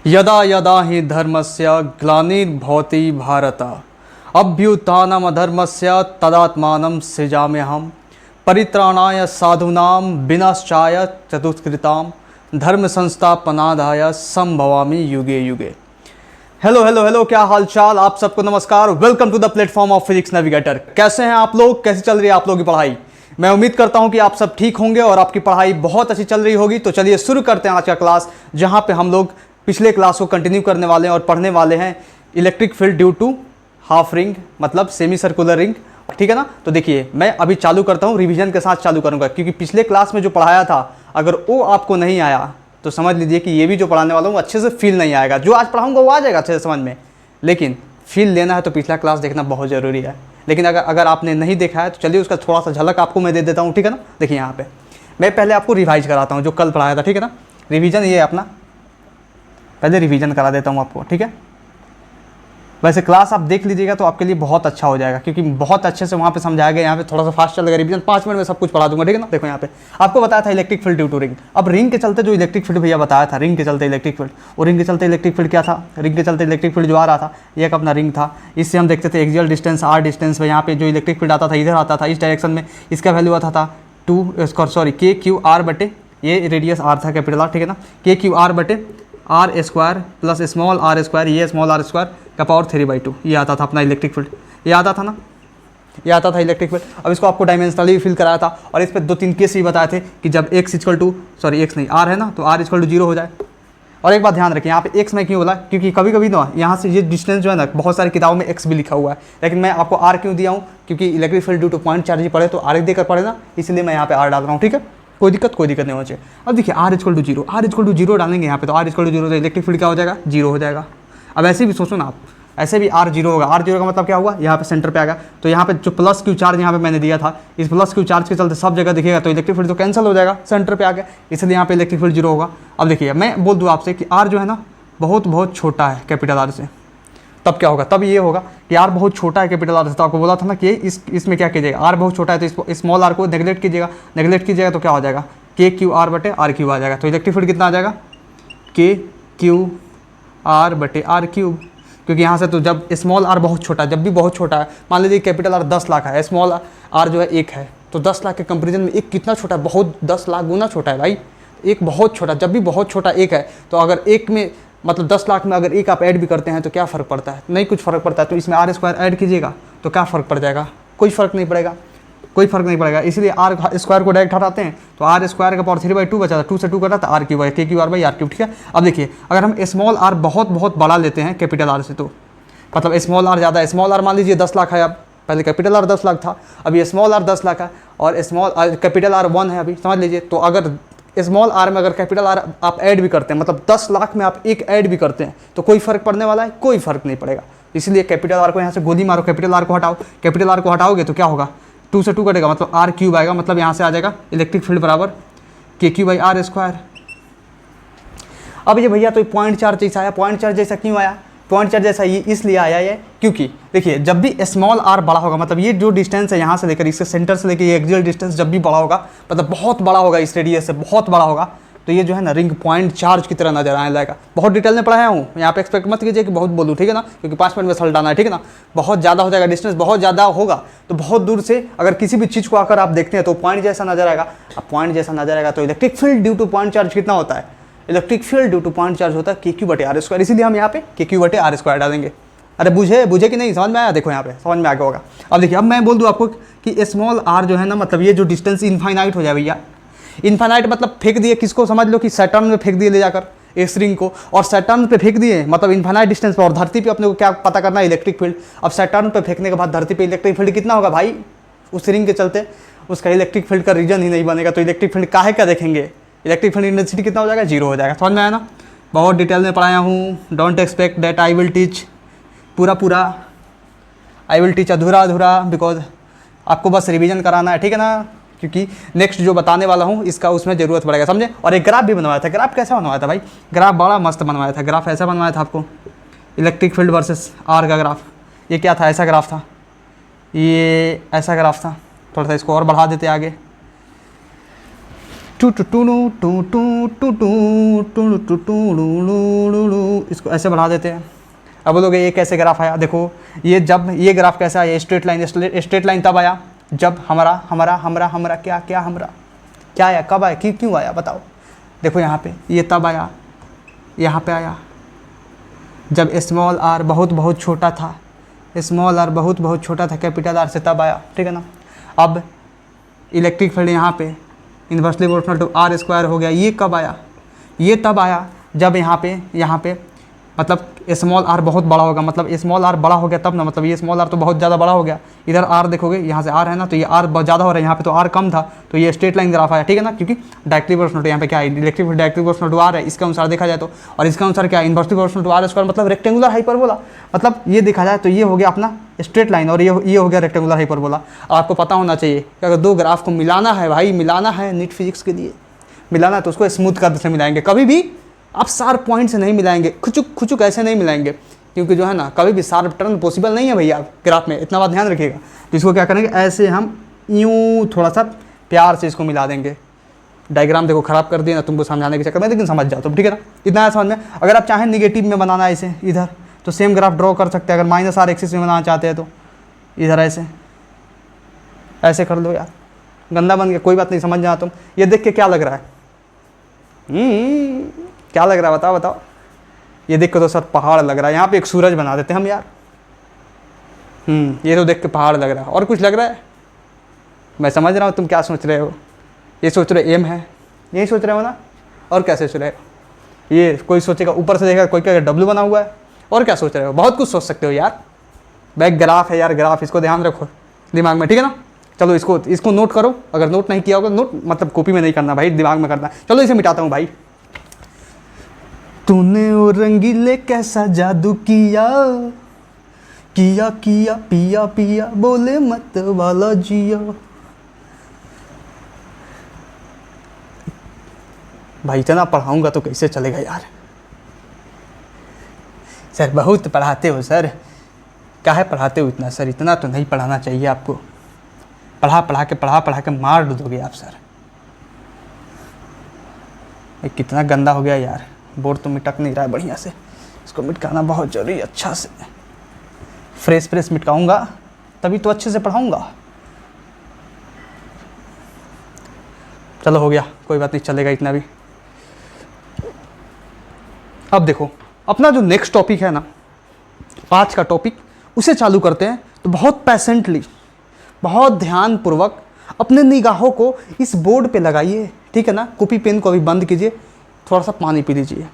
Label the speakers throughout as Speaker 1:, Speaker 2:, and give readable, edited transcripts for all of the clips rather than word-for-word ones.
Speaker 1: यदा यदा हि धर्मस्य ग्लानिर्भवति भारत अभ्युत्थानमधर्मस्य तदात्मानं सृजाम्यहम् परित्राणाय साधूनां विनाशाय चतुष्कृतां धर्म संस्थापनार्थाय संभवामि युगे युगे। हेलो हेलो हेलो, क्या हाल चाल आप सबको नमस्कार। Welcome to the platform of physics navigator. कैसे हैं आप लोग, कैसी चल रही है आप लोगों की पढ़ाई। मैं उम्मीद करता हूं कि आप सब ठीक होंगे और आपकी पढ़ाई बहुत अच्छी चल रही होगी। तो चलिए शुरू करते हैं आज का क्लास, जहां पे हम लोग पिछले क्लास को कंटिन्यू करने वाले हैं और पढ़ने वाले हैं electric field due to half ring, मतलब सेमी सर्कुलर रिंग, ठीक है ना। तो देखिए मैं अभी चालू करता हूं, रिवीजन के साथ चालू करूंगा, क्योंकि पिछले क्लास में जो पढ़ाया था अगर वो आपको नहीं आया तो समझ लीजिए कि ये भी जो पढ़ाने वाला हूँ अच्छे से फील नहीं आएगा। जो आज पढ़ाऊंगा वो आ जाएगा अच्छे से समझ में, लेकिन फील लेना है तो पिछला क्लास देखना बहुत ज़रूरी है। लेकिन अगर आपने नहीं देखा है तो चलिए उसका थोड़ा सा झलक आपको मैं दे देता हूँ, ठीक है ना। देखिए यहाँ पे मैं पहले आपको रिवाइज कराता हूँ जो कल पढ़ाया था, ठीक है ना। रिवीजन ये अपना पहले रिवीजन करा देता हूँ आपको, ठीक है। वैसे क्लास आप देख लीजिएगा तो आपके लिए बहुत अच्छा हो जाएगा, क्योंकि बहुत अच्छे से वहाँ पे समझाया गया। यहाँ पे थोड़ा सा फास्ट चलेगा रिवीजन, 5 मिनट में सब कुछ पढ़ा दूंगा, ठीक है ना। देखो यहाँ पे आपको बताया था electric field due to ring. अब रिंग के चलते जो इलेक्ट्रिक फील्ड भैया बताया था, रिंग के चलते इलेक्ट्रिक फील्ड, और रिंग के चलते इलेक्ट्रिक फील्ड क्या था। रिंग के चलते इलेक्ट्रिक फील्ड जो आ रहा था ये एक अपना रिंग था। इससे हम देखते थे एक्सियल डिस्टेंस आर डिस्टेंस में, यहाँ पे जो इलेक्ट्रिक फील्ड आता था इधर आता था इस डायरेक्शन में, इसका वैल्यू आता था के क्यू आर बटे, ये रेडियस आर था कैपिटल आर, ठीक है ना। के क्यू आर बटे R square plus small r square, ये स्मॉल आर स्क्वायर का पावर 3/2, ये आता था अपना इलेक्ट्रिक फील्ड। ये आता था ना, ये आता था इलेक्ट्रिक फील्ड। अब इसको आपको डायमेंशनली फिल कराया था और इस पर 2-3 केस भी बताए थे कि जब x आर है ना, तो r = 0 हो जाए। और एक बात ध्यान रखिए, यहाँ पे x में क्यों बोला, क्योंकि कभी कभी ना यहाँ से ये डिस्टेंस जो है ना बहुत सारी किताबों में x भी लिखा हुआ है, लेकिन मैं आपको r क्यों दिया हूँ, क्योंकि electric field due two point charge पड़े तो r देकर पड़े ना, इसलिए मैं यहाँ पे r डाल रहा हूँ, ठीक है। कोई दिक्कत नहीं होना चाहिए। अब देखिए r = 0 डालेंगे यहाँ पे, तो r = 0 तो इलेक्ट्रिक फील्ड क्या हो जाएगा, 0 हो जाएगा। अब ऐसे भी सोचो ना आप, ऐसे भी r 0 होगा। r 0 का मतलब क्या हुआ, यहाँ पे सेंटर पे आ गया, तो यहाँ पे जो प्लस क्यू चार्ज यहाँ पे मैंने दिया था, इस प्लस क्यू चार्ज के चलते सब जगह दिखेगा, तो इलेक्ट्रिक फील्ड तो कैंसिल हो जाएगा, सेंटर पे आ गया, इसलिए यहाँ पे इलेक्ट्रिक फील्ड 0 होगा। अब देखिए मैं बोल दूँ आपसे कि r जो है ना बहुत छोटा है कैपिटल R से, तब क्या होगा, तब ये होगा कि r बहुत छोटा है कैपिटल R से। तो आपको बोला था ना कि इसमें क्या कीजिएगा, r बहुत छोटा है तो स्मॉल r को नेगलेक्ट कीजिएगा, तो क्या हो जाएगा, के क्यू आर बटे आर क्यूब आ जाएगा। तो इलेक्ट्रिक फील्ड कितना आ जाएगा, के क्यू आर बटे आर क्यूब, क्योंकि यहाँ से तो जब स्मॉल आर बहुत छोटा है, जब भी बहुत छोटा है, मान लीजिए कैपिटल आर 10 लाख है, स्मॉल आर जो है 1 है, तो 10 लाख के कंपेरिजन में एक कितना छोटा है, बहुत 10 लाख गुना छोटा है भाई। एक बहुत छोटा, जब भी बहुत छोटा 1 है, तो अगर 1 में मतलब 10 लाख में अगर 1 आप ऐड भी करते हैं तो क्या फ़र्क पड़ता है, नहीं कुछ फ़र्क पड़ता है। तो इसमें r² ऐड कीजिएगा तो क्या फ़र्क पड़ जाएगा, कोई फ़र्क नहीं पड़ेगा, इसलिए r स्क्वायर को डायरेक्ट हटाते हैं, तो r² का पावर 3/2 बचा था, 2 से 2 कटा था, r cube k Q r by r cube, ठीक है। अब देखिए अगर हम स्मॉल r बहुत बड़ा लेते हैं कैपिटल R से, तो मतलब स्मॉल r ज़्यादा है, स्मॉल r मान लीजिए 10 लाख है, अब पहले कैपिटल R 10 लाख था, अब ये स्मॉल r 10 लाख है और स्मॉल कैपिटल R 1 है अभी, समझ लीजिए। तो अगर स्मॉल r में अगर कैपिटल R आप ऐड भी करते हैं, मतलब 10 लाख में आप 1 ऐड भी करते हैं, तो कोई फ़र्क पड़ने वाला है, कोई फ़र्क नहीं पड़ेगा। इसलिए कैपिटल R को यहाँ से गोली मारो, कैपिटल R को हटाओ, कैपिटल R को हटाओगे तो क्या होगा, 2 से 2 कटेगा, मतलब आर क्यूब आएगा, मतलब यहाँ से आ जाएगा इलेक्ट्रिक फील्ड बराबर के क्यू बाई आर स्क्वायर। अब ये भैया तो पॉइंट चार्ज जैसा आया, पॉइंट चार्ज जैसा क्यों आया, पॉइंट चार्ज जैसा ये इसलिए आया है क्योंकि देखिए जब भी स्मॉल r बड़ा होगा, मतलब ये जो डिस्टेंस है यहाँ से लेकर इसके सेंटर से लेकर ये एक्सियल डिस्टेंस जब भी बड़ा होगा, मतलब बहुत बड़ा होगा, इस रेडियस से बहुत बड़ा होगा, तो ये जो है ना रिंग पॉइंट चार्ज की तरह नजर आने लगेगा। बहुत डिटेल में पढ़ाया हूँ, यहाँ पे एक्सपेक्ट मत कीजिए कि बहुत बोलूँ, ठीक है ना, क्योंकि 5 मिनट में सलटाना है, ठीक है ना। बहुत ज़्यादा हो जाएगा, डिस्टेंस बहुत ज़्यादा होगा, तो बहुत दूर से अगर किसी भी चीज़ को आकर आप देखते हैं तो पॉइंट जैसा नजर आएगा। अब पॉइंट जैसा नजर आएगा तो electric field due two point charge कितना होता है, electric field due two point charge होता है के क्यू बटे आर स्क्वायर, इसीलिए हम यहाँ पे के क्यू बटे आर स्क्वायर डालेंगे। अरे बुझे कि नहीं, समझ में आया, देखो यहाँ पे समझ में आ गया होगा। अब देखिए अब मैं बोल दूँ आपको कि स्मॉल r जो है ना, मतलब ये जो डिस्टेंस इनफाइनाइट हो जाए भैया, इनफाइनाइट मतलब फेंक दिए किसको, समझ लो कि सैटर्न में फेंक दिए ले जाकर इस रिंग को, और सैटर्न पे फेंक दिए मतलब इनफाइनाइट डिस्टेंस पर, और धरती पे अपने को क्या पता करना है, इलेक्ट्रिक फील्ड। अब सैटर्न पे फेंकने के बाद धरती पे इलेक्ट्रिक फील्ड कितना होगा भाई, उस रिंग के चलते उसका इलेक्ट्रिक फील्ड का रीजन ही नहीं बनेगा, तो इलेक्ट्रिक फील्ड काहे का देखेंगे, इलेक्ट्रिक फील्ड इंटेंसिटी कितना हो जाएगा, 0 हो जाएगा। समझ में आया ना, बहुत डिटेल में पढ़ाया हूँ, don't expect that I will teach पूरा, आई विल टीच अधूरा, बिकॉज आपको बस रिवीजन कराना है, ठीक है ना, क्योंकि नेक्स्ट जो बताने वाला हूँ इसका उसमें ज़रूरत पड़ेगा, समझे। और एक ग्राफ भी बनवाया था, ग्राफ कैसा बनवाया था भाई, ग्राफ बड़ा मस्त बनवाया था, ग्राफ ऐसा बनवाया था आपको, इलेक्ट्रिक फील्ड वर्सेस आर का ग्राफ। ये क्या था, ऐसा ग्राफ था, ये ऐसा ग्राफ था। थोड़ा सा इसको और बढ़ा देते आगे, two two two two two two two two two two, इसको ऐसे बढ़ा देते हैं। अब बोलोगे ये कैसे ग्राफ आया? देखो ये जब ये ग्राफ कैसा आया, स्ट्रेट लाइन, स्ट्रेट लाइन तब आया जब हमारा हमारा हमारा हमारा क्या क्या हमारा क्या आया, कब आया, क्यों आया बताओ। देखो यहाँ पे ये तब आया, यहाँ पे आया जब स्मॉल आर बहुत बहुत छोटा था, स्मॉल आर बहुत बहुत छोटा था कैपिटल आर से, तब आया, ठीक है ना। अब इलेक्ट्रिक फील्ड यहाँ पे inversely proportional to R square हो गया, ये कब आया? ये तब आया जब यहाँ पे मतलब स्मॉल आर बहुत बड़ा होगा, मतलब स्मॉल आर बड़ा हो गया तब ना, मतलब ये स्मॉल आर तो बहुत ज़्यादा बड़ा हो गया, इधर आर देखोगे यहाँ से आर है ना, तो ये आर बहुत ज़्यादा हो रहा है, यहाँ पे तो आर कम था, तो ये स्ट्रेट लाइन ग्राफ आया, ठीक है ना, क्योंकि डायरेक्टली प्रोपोर्शनल टू यहाँ पे क्या है, electric field directly proportional to R है, इसके अनुसार देखा जाए तो। और इसके अनुसार क्या है, inversely proportional to R square, मतलब रेक्टेंगुलर हाइपरबोला, मतलब ये देखा जाए तो ये हो गया अपना स्ट्रेट लाइन और ये हो गया रेक्टेंगुलर हाइपरबोला। आपको पता होना चाहिए कि अगर दो ग्राफ को मिलाना है भाई, मिलाना है नीट फिजिक्स के लिए, मिलाना है तो उसको स्मूथ कर्व से मिलाएंगे, कभी भी आप शार्प पॉइंट से नहीं मिलाएंगे, खुचुक ऐसे नहीं मिलाएंगे, क्योंकि जो है ना कभी भी शार्प टर्न पॉसिबल नहीं है भैया ग्राफ में, इतना बात ध्यान रखिएगा। तो इसको क्या करेंगे, ऐसे हम यूँ थोड़ा सा प्यार से इसको मिला देंगे। डायग्राम देखो खराब कर दिया ना तुमको समझाने के चक्कर में, लेकिन समझ जाओ तुम, ठीक है ना, इतना है समझ में। अगर आप चाहें निगेटिव में बनाना है इसे इधर, तो सेम ग्राफ ड्रॉ कर सकते हैं। अगर माइनस आर एक्सिस में बनाना चाहते हैं तो इधर ऐसे कर लो यार, गंदा बन गया, कोई बात नहीं, समझ जाओ तुम। ये देख के क्या लग रहा है, क्या लग रहा है बताओ। ये देख के तो सर पहाड़ लग रहा है, यहाँ पे एक सूरज बना देते हम यार। ये तो देख के पहाड़ लग रहा है, और कुछ लग रहा है? मैं समझ रहा हूँ तुम क्या सोच रहे हो, ये सोच रहे एम है, यही सोच रहे हो ना, और क्या सोच रहे हो? ये कोई सोचेगा ऊपर से देखेगा कोई क्या डब्लू बना हुआ है, और क्या सोच रहे हो? बहुत कुछ सोच सकते हो यार। बैक ग्राफ है यार, ग्राफ, इसको ध्यान रखो दिमाग में, ठीक है ना। चलो इसको नोट करो, अगर नोट नहीं किया होगा, नोट मतलब कॉपी में नहीं करना भाई, दिमाग में करना। चलो इसे मिटाता हूँ भाई। तूने वो रंगीले कैसा जादू किया, किया किया पिया पिया बोले मत वाला जिया। भाई इतना पढ़ाऊंगा तो कैसे चलेगा यार। सर बहुत पढ़ाते हो सर, काहे पढ़ाते हो इतना सर, इतना तो नहीं पढ़ाना चाहिए आपको। पढ़ा के मार दोगे आप सर। ये कितना गंदा हो गया यार, बोर्ड तो मिटक नहीं रहा है बढ़िया से, इसको मिटकाना बहुत जरूरी है अच्छा से। फ्रेश मिटकाऊंगा तभी तो अच्छे से पढ़ाऊंगा। चलो हो गया, कोई बात नहीं, चलेगा इतना भी। अब देखो अपना जो नेक्स्ट टॉपिक है ना, आज का टॉपिक, उसे चालू करते हैं। तो बहुत पैसेंटली, बहुत ध्यानपूर्वक अपने निगाहों को इस बोर्ड पे लगाइए, ठीक है ना। कॉपी पेन को अभी बंद कीजिए, थोड़ा सा पानी पी लीजिए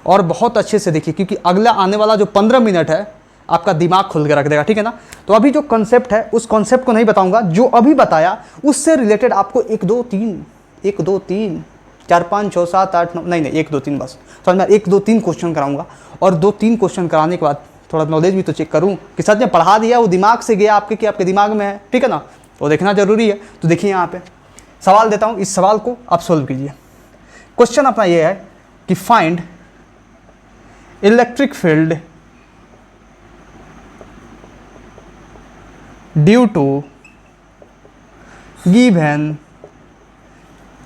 Speaker 1: और बहुत अच्छे से देखिए, क्योंकि अगला आने वाला जो 15 मिनट है आपका दिमाग खुल के रख देगा, ठीक है ना। तो अभी जो कॉन्सेप्ट है उस कॉन्सेप्ट को नहीं बताऊंगा, जो अभी बताया उससे रिलेटेड आपको 1 2 3 4 5 6 7 8 9 नहीं 1 2 3 बस समझ में, 1 2 3 क्वेश्चन कराऊंगा। और 2 3 क्वेश्चन कराने के बाद थोड़ा नॉलेज भी तो चेक करूं कि सच में पढ़ा दिया वो दिमाग से गया आपके कि आपके दिमाग में है, ठीक है ना। तो देखना जरूरी है। तो देखिए यहाँ पे सवाल देता हूँ, इस सवाल को आप सोल्व कीजिए। क्वेश्चन अपना ये है कि find electric field due to given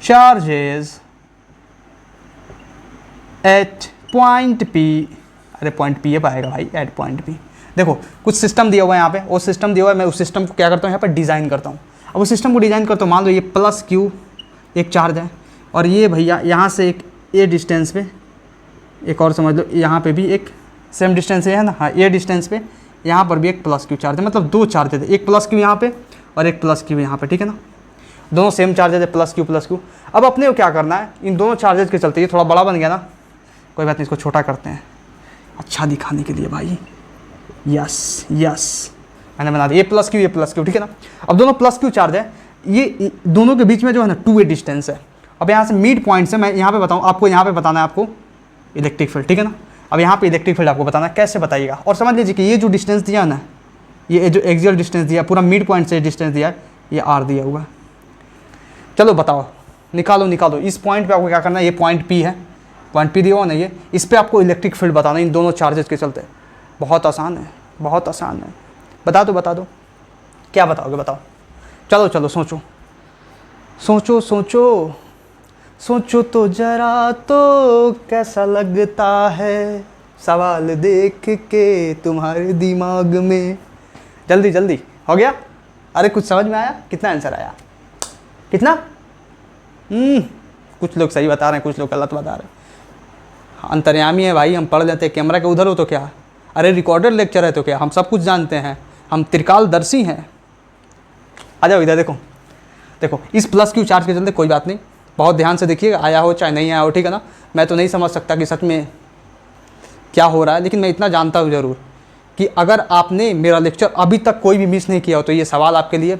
Speaker 1: charges at point P। अरे पॉइंट P ये पाएगा भाई, एट पॉइंट P। देखो कुछ सिस्टम दिया हुआ है यहाँ पे, वो सिस्टम दिया हुआ है, मैं उस सिस्टम को क्या करता हूँ यहाँ पे डिज़ाइन करता हूँ। अब उस सिस्टम को डिज़ाइन करता हूँ, मान लो ये प्लस Q एक चार्ज है, और ये भैया यहाँ से एक A डिस्टेंस पे, एक और समझ लो यहाँ पे भी एक सेम डिस्टेंस है ना, हाँ A डिस्टेंस पे यहाँ पर भी एक प्लस Q चार्ज है, मतलब 2 चार्ज है, एक प्लस Q यहाँ पे और एक प्लस Q यहाँ पे, ठीक है ना। दोनों सेम चार्जेज है, प्लस Q। अब अपने को क्या करना है, इन दोनों चार्जेज के चलते, ये थोड़ा बड़ा बन गया ना, कोई बात नहीं, इसको छोटा करते हैं अच्छा दिखाने के लिए भाई। यस मैंने बना दिया, ये प्लस Q, ठीक है ना। अब दोनों प्लस Q चार्ज है, ये दोनों के बीच में जो है ना 2A डिस्टेंस है। अब यहाँ से मिड पॉइंट से मैं यहाँ पे बताऊँ आपको, यहाँ पे बताना है आपको इलेक्ट्रिक फील्ड, ठीक है ना। अब यहाँ पे इलेक्ट्रिक फील्ड आपको बताना है, कैसे बताइएगा। और समझ लीजिए कि ये जो डिस्टेंस दिया है ना, ये जो एक्सियल डिस्टेंस दिया, पूरा मिड पॉइंट से डिस्टेंस दिया है, ये R दिया हुआ है। चलो बताओ, निकालो। इस पॉइंट पे आपको क्या करना है, ये पॉइंट P है, पॉइंट P दिया हुआ ना, ये इस पे आपको इलेक्ट्रिक फील्ड बताना है इन दोनों चार्जेस के चलते। बहुत आसान है, बहुत आसान है। बता दो, क्या बताओगे, बताओ। चलो चलो सोचो सोचो सोचो सोचो तो जरा, तो कैसा लगता है सवाल देख के तुम्हारे दिमाग में। जल्दी जल्दी, हो गया? अरे कुछ समझ में आया? कितना आंसर आया? कितना? कुछ लोग सही बता रहे हैं, कुछ लोग गलत बता रहे हैं। अंतर्यामी है भाई, हम पढ़ लेते हैं। कैमरा के उधर हो तो क्या? अरे रिकॉर्डेड लेक्चर है तो क्या? हम सब कुछ जानते हैं, हम त्रिकालदर्शी हैं। आ जाओ इधर, देखो देखो, इस प्लस क्यू चार्ज के चलते कोई बात नहीं, बहुत ध्यान से देखिएगा, आया हो चाहे नहीं आया हो, ठीक है ना। मैं तो नहीं समझ सकता कि सच में क्या हो रहा है, लेकिन मैं इतना जानता हूँ ज़रूर कि अगर आपने मेरा लेक्चर अभी तक कोई भी मिस नहीं किया हो तो ये सवाल आपके लिए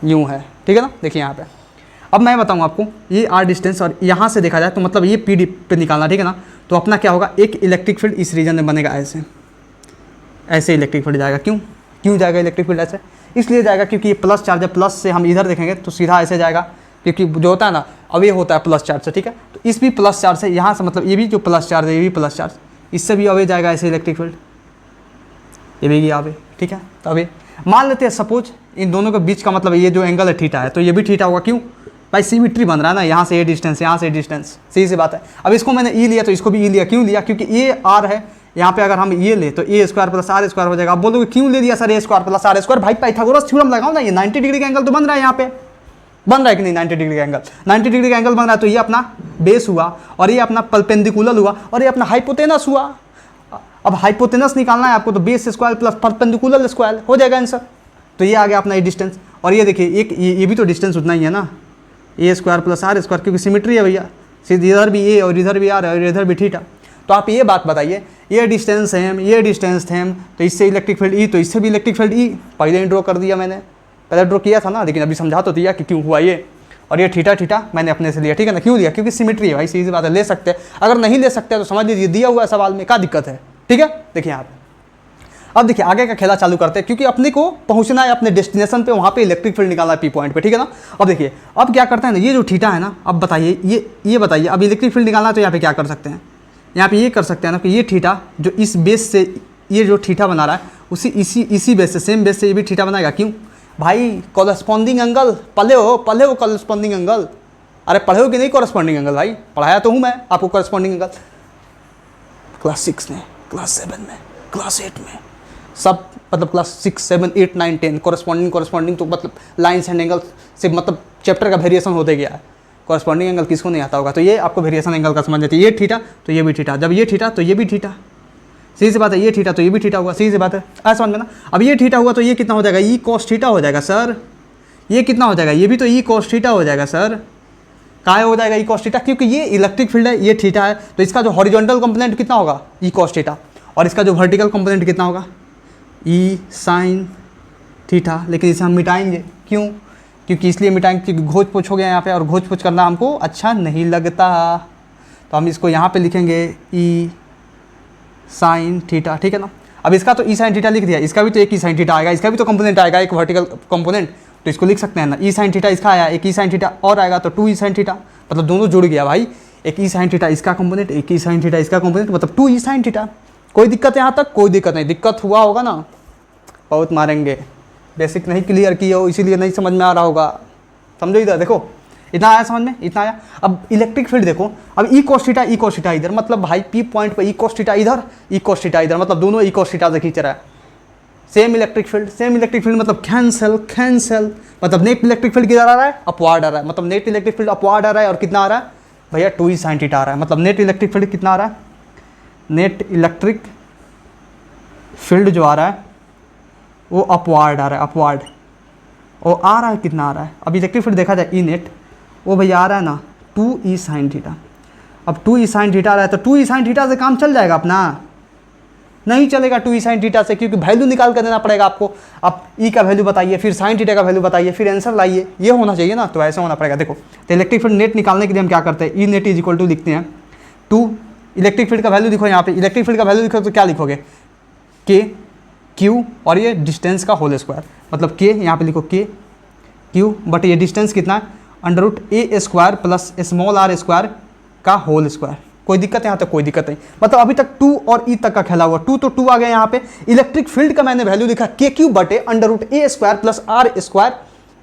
Speaker 1: यूँ है, ठीक है ना। देखिए यहाँ पे अब मैं बताऊँ आपको, ये आर डिस्टेंस और यहाँ से देखा जाए तो मतलब ये पी डी पे निकालना, ठीक है ना। तो अपना क्या होगा, एक इलेक्ट्रिक फील्ड इस रीजन में बनेगा, ऐसे इलेक्ट्रिक फील्ड जाएगा। क्यों जाएगा इलेक्ट्रिक फील्ड ऐसे? इसलिए जाएगा क्योंकि ये प्लस चार्ज है, प्लस से हम इधर देखेंगे तो सीधा ऐसे जाएगा, क्योंकि जो होता है ना अवे होता है प्लस चार्ज से, ठीक है। तो इस भी प्लस चार्ज है, यहाँ से मतलब ये भी जो प्लस चार्ज है ये भी प्लस चार्ज, इससे भी अवे जाएगा ऐसे इलेक्ट्रिक फील्ड, ये भी गया अवे, ठीक है। तो अभी मान लेते हैं सपोज इन दोनों के बीच का मतलब ये जो एंगल है थीटा है, तो ये भी थीटा होगा। क्यों भाई? सिमिट्री बन रहा है ना, यहाँ से ये डिस्टेंस, यहाँ से डिस्टेंस, सही सी बात है। अब इसको मैंने ई लिया तो इसको भी ई लिया, क्यों लिया? क्योंकि ये आर है, यहाँ पे अगर हम ये ले तो a square plus r square हो जाएगा। आप बोलोगे क्यों ले लिया sir a square plus r square? भाई पाइथागोरस थ्योरम लगाओ ना, ये 90 डिग्री का एंगल तो बन रहा है, यहाँ पे बन रहा है कि नहीं? 90 डिग्री का एंगल, 90 डिग्री का एंगल बन रहा है, तो ये अपना बेस हुआ और ये अपना परपेंडिकुलर हुआ और ये अपना हाइपोटेनस हुआ। अब हाइपोटेनस निकालना है आपको, तो base square plus perpendicular square हो जाएगा आंसर। तो ये आ गया अपना ये डिस्टेंस, और ये देखिए एक ये भी तो डिस्टेंस उतना ही है ना, ए स्क्वायर प्लस आर स्क्वायर, क्योंकि सिमिट्री है भैया, सीधे इधर भी ए और इधर भी आर और इधर भी थीटा। तो आप ये बात बताइए, ये डिस्टेंस सेम, ये डिस्टेंस सेम, तो इससे इलेक्ट्रिक फील्ड ई, तो इससे भी इलेक्ट्रिक फील्ड ई। पहले ही ड्रॉ कर दिया मैंने, पहले ड्रॉ किया था ना, लेकिन अभी समझा तो दिया कि क्यों हुआ ये। और ये थीटा थीटा मैंने अपने से लिया, ठीक है ना। क्यों लिया? क्योंकि सिमिट्री है भाई, सीधी बात है, ले सकते हैं। अगर नहीं ले सकते तो समझ लीजिए दिया हुआ सवाल में क्या दिक्कत है, ठीक है। देखिए यहाँ पे अब देखिए आगे का खेला चालू करते हैं, क्योंकि अपने को पहुंचना है अपने डेस्टिनेशन पे, वहाँ पे इलेक्ट्रिक फील्ड निकालना है पी पॉइंट पे, ठीक है ना। अब देखिए अब क्या करते हैं ना, ये जो थीटा है ना, अब बताइए ये बताइए, अब इलेक्ट्रिक फील्ड निकालना है तो यहाँ पे क्या कर सकते हैं, यहाँ पे ये कर सकते हैं ना कि ये थीटा जो इस बेस से ये जो थीटा बना रहा है इसी बेस से, सेम बेस से ये भी थीटा बनाएगा। क्यों भाई? कॉरेस्पॉन्डिंग एंगल, पढ़े हो कॉरेस्पॉन्डिंग एंगल? अरे पढ़े हो कि नहीं कॉरेस्पॉन्डिंग एंगल? भाई पढ़ाया तो हूँ मैं आपको कॉरेस्पॉन्डिंग एंगल, क्लास 6 में, क्लास 7 में, क्लास 8 में, सब मतलब क्लास 6, 7, 8, 9, 10 कॉरेस्पॉन्डिंग तो मतलब लाइन्स एंड एंगल से मतलब चैप्टर का वेरिएशन होते गया है। कॉरेस्पॉन्डिंग एंगल किसको नहीं आता होगा? तो ये आपको वेरिएशन एंगल का समझ लेते हैं। ये थीटा तो ये भी थीटा, जब ये थीटा तो ये भी थीटा, सही सी बात है। ये थीटा तो ये भी थीटा होगा, सही सी बात है, ऐसा समझ में ना। अब ये थीटा हुआ तो ये कितना हो जाएगा? ई कॉस थीटा हो जाएगा सर। ये कितना हो जाएगा? ये भी तो ई कॉस थीटा हो जाएगा सर। कहाँ हो जाएगा ई कॉस थीटा? क्योंकि ये इलेक्ट्रिक फील्ड है, ये थीटा है, तो इसका जो हॉरिजॉन्टल कंपोनेंट कितना होगा? ई कॉस थीटा, और इसका जो वर्टिकल कंपोनेंट कितना होगा? ई साइन थीटा। लेकिन इसे हम मिटाएंगे, क्यों? क्योंकि इसलिए मिटाएंगे क्योंकि घोच पोछ हो गया यहाँ पे, और घोच पोछ करना हमको अच्छा नहीं लगता। तो हम इसको यहाँ पे लिखेंगे ई साइन थीटा, ठीक है ना। अब इसका तो ई साइन थीटा लिख दिया, इसका भी तो एक ई साइन थीटा आएगा, इसका भी तो कंपोनेंट आएगा एक वर्टिकल कंपोनेंट, तो इसको लिख सकते हैं ना। ई साइन थीटा इसका आया, एक ई साइन थीटा और आएगा तो 2 ई साइन थीटा, मतलब दोनों जुड़ गया भाई। एक ई साइन थीटा इसका कंपोनेंट, एक ई साइन थीटा इसका कंपोनेंट, मतलब 2 ई साइन थीटा। कोई दिक्कत है यहाँ तक? कोई दिक्कत नहीं। दिक्कत हुआ होगा ना, बहुत मारेंगे, बेसिक नहीं क्लियर किए हो इसीलिए नहीं समझ में आ रहा होगा। समझो इधर देखो, इतना आया समझ में, इतना आया। अब इलेक्ट्रिक फील्ड देखो, अब ई कॉस थीटा इधर, मतलब भाई पी पॉइंट पे ई कॉस थीटा इधर, ई कॉस थीटा इधर, मतलब दोनों ई कॉस थीटा से खींच रहा है। सेम इलेक्ट्रिक फील्ड मतलब कैंसल, मतलब नेट इलेक्ट्रिक फील्ड किधर आ रहा है? अपवार्ड आ रहा है, मतलब नेट इलेक्ट्रिक फील्ड अपवार्ड आ रहा है। और कितना आ रहा है भैया? 2 ई साइन थीटा आ रहा है, मतलब नेट इलेक्ट्रिक फील्ड कितना आ रहा है? नेट इलेक्ट्रिक फील्ड जो आ रहा है वो अपवार्ड आ रहा है, अपवार्ड। और आ रहा है कितना आ रहा है? अब इलेक्ट्रिक फील्ड देखा जाए ई नेट, वो भैया आ रहा है ना 2 ई साइन थीटा। अब 2 ई साइन थीटा आ रहा है तो 2 ई साइन थीटा से काम चल जाएगा अपना? नहीं चलेगा 2 ई साइन थीटा से, क्योंकि वैल्यू निकाल कर देना पड़ेगा आपको। आप ई का वैल्यू बताइए, फिर साइन थीटा का वैल्यू बताइए, फिर आंसर लाइए, ये होना चाहिए ना। तो ऐसा होना पड़ेगा। देखो तो इलेक्ट्रिक फील्ड नेट निकालने के लिए हम क्या करते हैं? E net is equal to लिखते हैं 2 इलेक्ट्रिक फील्ड का वैल्यू लिखो यहाँ पे, इलेक्ट्रिक फील्ड का वैल्यू लिखो तो क्या लिखोगे? के क्यू और ये डिस्टेंस का होल स्क्वायर, मतलब के यहाँ पे लिखो के क्यू, बट ये डिस्टेंस कितना है? Under root a square plus small r square का होल स्क्वायर, कोई दिक्कत यहाँ तक? कोई दिक्कत नहीं। मतलब अभी तक 2 और ई तक का खेला हुआ, 2 तो 2 आ गया यहाँ पे। इलेक्ट्रिक फील्ड का मैंने वैल्यू लिखा के क्यू बटे under root a square plus r square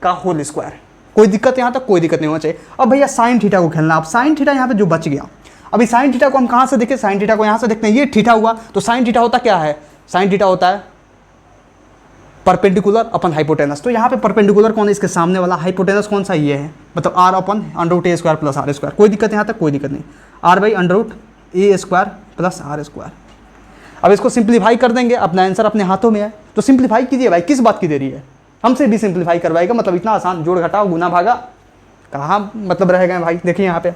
Speaker 1: का होल स्क्वायर। कोई दिक्कत यहाँ तक? कोई दिक्कत नहीं होना चाहिए। अब भैया साइन थीटा को खेलना। अब साइन थीटा यहाँ पे जो बच गया, अभी साइन थीटा को हम कहाँ से देखें? साइन थीटा को यहाँ से देखते हैं, ये थीटा हुआ तो साइन थीटा होता क्या है? साइन थीटा होता है परपेंडिकुलर अपन हाइपोटेनस। तो यहाँ पे परपेंडिकुलर कौन है? इसके सामने वाला। हाइपोटेनस कौन सा? ये है, मतलब आर अपन under root a square plus r square. कोई दिक्कत यहाँ तक? कोई दिक्कत नहीं। R by under root a square plus r square. अब इसको सिंप्लीफाई कर देंगे, अपना आंसर अपने हाथों में है। तो सिंप्लीफाई कीजिए भाई, किस बात की देरी है? हमसे भी सिंप्लीफाई करवाएगा, मतलब इतना आसान, जोड़ घटाओ गुना भागा कहाँ मतलब रह गए भाई। देखिए यहाँ पे,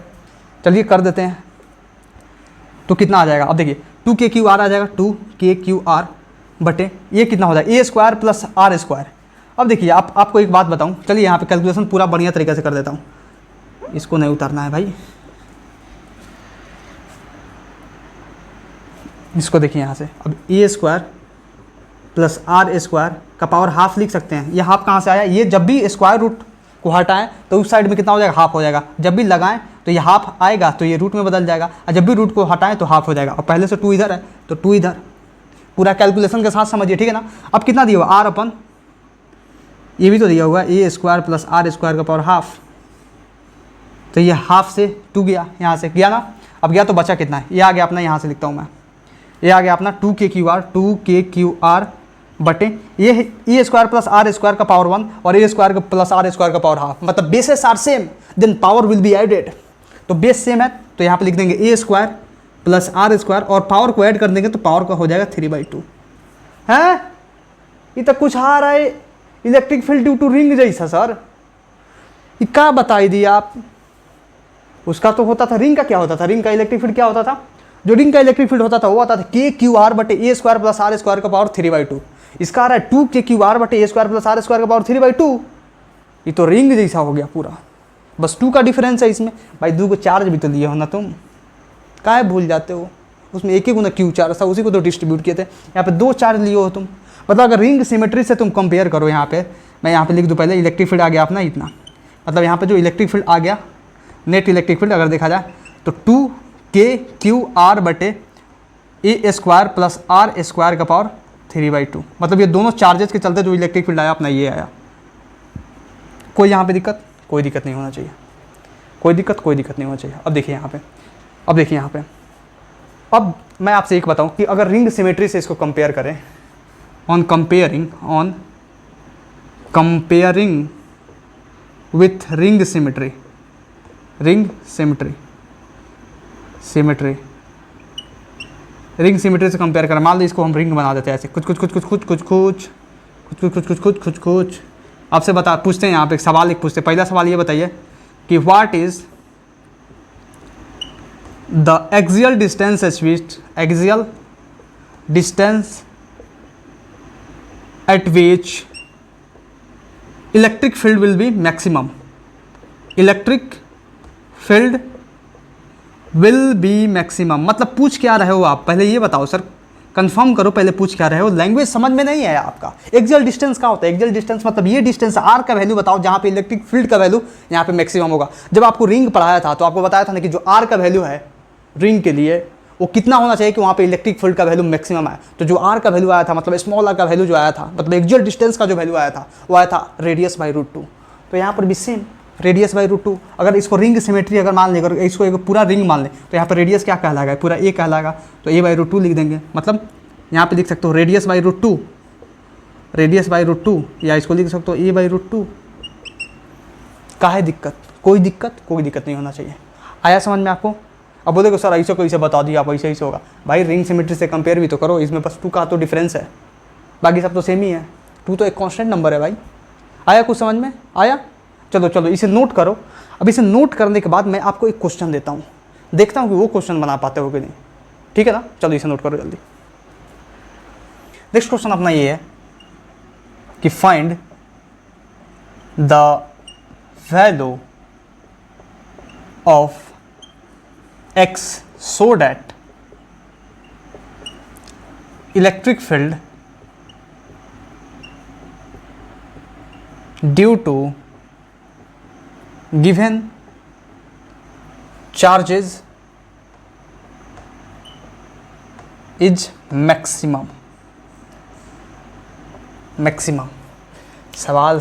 Speaker 1: चलिए कर देते हैं। तो कितना आ जाएगा? अब देखिए 2 KQ R आ जाएगा, 2 KQ R बटे ये कितना हो जाएगा? ए स्क्वायर प्लस आर स्क्वायर। अब देखिए आपको एक बात बताऊं, चलिए यहाँ पे कैलकुलेशन पूरा बढ़िया तरीके से कर देता हूँ। इसको नहीं उतारना है भाई, इसको देखिए यहाँ से। अब ए स्क्वायर प्लस आर स्क्वायर का पावर हाफ लिख सकते हैं। ये हाफ कहाँ से आया? ये जब भी स्क्वायर रूट को हटाएं तो उस साइड में कितना हो जाएगा? हाफ हो जाएगा। जब भी लगाएं तो ये हाफ आएगा तो ये रूट में बदल जाएगा, और जब भी रूट को हटाएं तो हाफ हो जाएगा। और पहले से 2 इधर है तो 2 इधर। पूरा कैलकुलेशन के साथ समझिए, ठीक है ना। अब कितना दिया हुआ? आर अपन ये भी तो दिया हुआ ए स्क्वायर प्लस आर स्क्वायर का पावर हाफ। तो ये हाफ से 2 गया, यहाँ से गया ना। अब गया तो बचा कितना है? ये आ गया अपना, यहाँ से लिखता हूँ मैं, ये आ गया अपना 2 KQ R बटे ये a square plus r square का पावर 1 और a square plus r square का पावर हाफ। मतलब bases are same then power will be added. तो बेस सेम है तो यहाँ पे लिख देंगे a square plus r square, और पावर को ऐड कर देंगे तो पावर का हो जाएगा 3/2 है। ये तो कुछ आ रहा है electric field due to ring जैसा सर, ये क्या बताई दिया आप? उसका तो होता था, रिंग का क्या होता था? रिंग का इलेक्ट्रिक फील्ड क्या होता था? जो रिंग का इलेक्ट्रिक फील्ड होता था वो आता था KQ R बटे ए स्क्वायर प्लस आर स्क्वायर का पावर 3/2। इसका आ रहा है 2 KQ R बटे ए स्क्वायर प्लस आर स्क्वायर का पावर 3/2। ये तो रिंग जैसा हो गया पूरा, बस 2 का डिफरेंस है इसमें। भाई 2 को चार्ज भी तो लिए हो ना तुम, काहे भूल जाते हो? उसमें एक ही गुना Q चार्ज था, उसी को तो डिस्ट्रीब्यूट किए थे। यहाँ पे 2 चार्ज लिए हो तुम। मतलब अगर रिंग सिमेट्री से तुम कंपेयर करो, यहाँ पे मैं यहाँ पे लिख दूँ पहले, इलेक्ट्रिक फील्ड आ गया अपना इतना। मतलब यहाँ पे जो इलेक्ट्रिक फील्ड आ गया, नेट इलेक्ट्रिक फील्ड अगर देखा जाए तो 2 KQ R बटे ए स्क्वायर प्लस आर स्क्वायर का पावर 3/2। मतलब ये दोनों चार्जेस के चलते जो इलेक्ट्रिक फील्ड आया अपना ये आया। कोई यहाँ पे दिक्कत? कोई दिक्कत नहीं होना चाहिए, कोई दिक्कत नहीं होना चाहिए। अब देखिए यहाँ पे, अब मैं आपसे एक बताऊँ कि अगर रिंग सिमेट्री से इसको कंपेयर करें, on comparing with ring symmetry ring symmetry से कंपेयर करें। मान लो इसको हम रिंग बना देते हैं ऐसे, कुछ आपसे पूछते हैं यहाँ पे एक सवाल पूछते हैं। पहला सवाल ये बताइए कि what is the axial distance eight which electric field will be maximum. Electric field will be maximum मतलब पूछ क्या रहे हो आप? पहले ये बताओ सर, कंफर्म करो पहले पूछ क्या रहे हो। लैंग्वेज समझ में नहीं है आपका। एक्सियल डिस्टेंस क्या होता है? एक्सियल डिस्टेंस मतलब ये डिस्टेंस आर का वैल्यू बताओ जहाँ पे इलेक्ट्रिक फील्ड का वैल्यू यहाँ पे मैक्सिमम होगा। जब आपको रिंग पढ़ाया था तो आपको बताया था ना कि जो आर का वैल्यू है रिंग के लिए वो कितना होना चाहिए कि वहाँ पे इलेक्ट्रिक फील्ड का वैल्यू मैक्सिमम आए। तो जो आर का वैल्यू आया था, मतलब स्मॉल आर का वैल्यू जो आया था, मतलब एक्सियल डिस्टेंस का जो वैल्यू आया था वो आया था रेडियस बाई √2। तो यहाँ पर भी सेम रेडियस बाई √2। अगर इसको रिंग सिमेट्री अगर मान लें, अगर इसको एक पूरा रिंग मान लें तो यहाँ पर रेडियस क्या कहलाएगा? पूरा ए कहलाएगा। तो ए बाई √2 लिख देंगे। मतलब यहाँ पे लिख सकते हो रेडियस बाई √2 या इसको लिख सकते हो ए बाई √2। का है दिक्कत? कोई दिक्कत नहीं होना चाहिए। आया समझ में आपको? अब बोलेगे सर ऐसे को इसे बता दिया आप, ऐसे होगा। भाई रिंग सिमेट्री से कंपेयर भी तो करो, इसमें बस 2 का तो डिफरेंस है, बाकी सब तो सेम ही है। 2 तो एक कांस्टेंट नंबर है भाई। आया कुछ समझ में? आया? चलो इसे नोट करो। अब इसे नोट करने के बाद मैं आपको एक क्वेश्चन देता हूँ, देखता हूँ कि वो क्वेश्चन बना पाते हो कि नहीं। ठीक है ना? चलो इसे नोट करो जल्दी। नेक्स्ट क्वेश्चन अपना ये है कि find the value of x so that electric field due to given charges is maximum. Maximum सवाल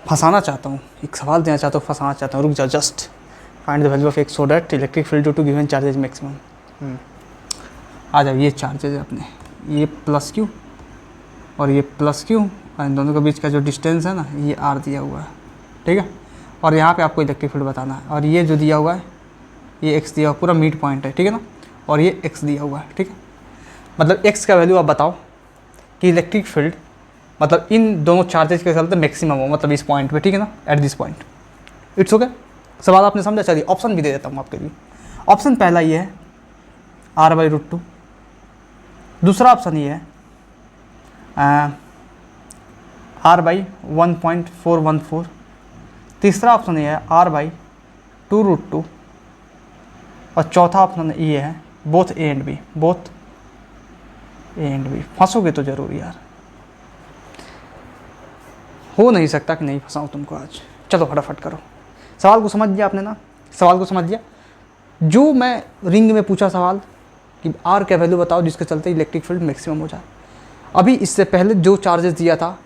Speaker 1: फंसाना चाहता हूँ, एक सवाल देना चाहता हूँ, फंसाना चाहता हूँ। रुक जाओ, just find the value of x so that electric field due to given charges maximum. आ जाओ, ये चार्जेज है अपने, ये प्लस क्यू और ये प्लस क्यू, और इन दोनों के बीच का जो डिस्टेंस है ना, ये आर दिया हुआ है, ठीक है। और यहाँ पे आपको इलेक्ट्रिक फील्ड बताना है, और ये जो दिया हुआ है ये एक्स दिया हुआ, पूरा मिड पॉइंट है, ठीक है ना, और ये एक्स दिया हुआ है, ठीक है। मतलब एक्स का वैल्यू आप बताओ कि इलेक्ट्रिक फील्ड मतलब इन दोनों चार्जेज के चलते मैक्सिमम हो, मतलब इस पॉइंट पे, ठीक है ना, at this point. It's okay, सवाल आपने समझा। चलिए ऑप्शन भी दे देता हूँ आपके लिए। ऑप्शन पहला ये है r/√2, दूसरा ऑप्शन ये है r/1.414, तीसरा ऑप्शन ये है r/2√2, और चौथा ऑप्शन ये है both A and B, both A and B. फंसोगे तो जरूर यार, हो नहीं सकता कि नहीं फंसाऊँ तुमको आज। चलो फटाफट करो। सवाल को समझ लिया आपने ना, सवाल को समझ लिया। जो मैं रिंग में पूछा सवाल कि आर का वैल्यू बताओ जिसके चलते इलेक्ट्रिक फील्ड मैक्सिमम हो जाए, अभी इससे पहले जो चार्जेस दिया था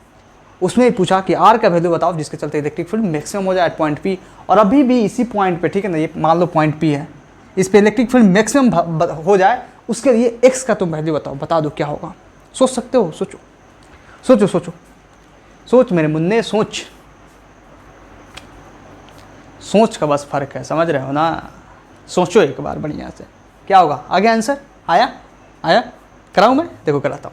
Speaker 1: उसमें पूछा कि आर का वैल्यू बताओ जिसके चलते इलेक्ट्रिक फील्ड मैक्सिमम हो जाए एट पॉइंट पी, और अभी भी इसी पॉइंट पे, ठीक है ना, ये मान लो पॉइंट पी है, इस पे इलेक्ट्रिक फील्ड मैक्सिमम हो जाए, उसके लिए एक्स का तुम वैल्यू बताओ, बता दो क्या होगा। सोच सकते हो, सोचो सोचो सोचो सोच मेरे मुन्ने, सोच। सोच का बस फर्क है, समझ रहे हो ना। सोचो एक बार बढ़िया से, क्या होगा। आगे आंसर आया कराऊँ मैं? देखो कराता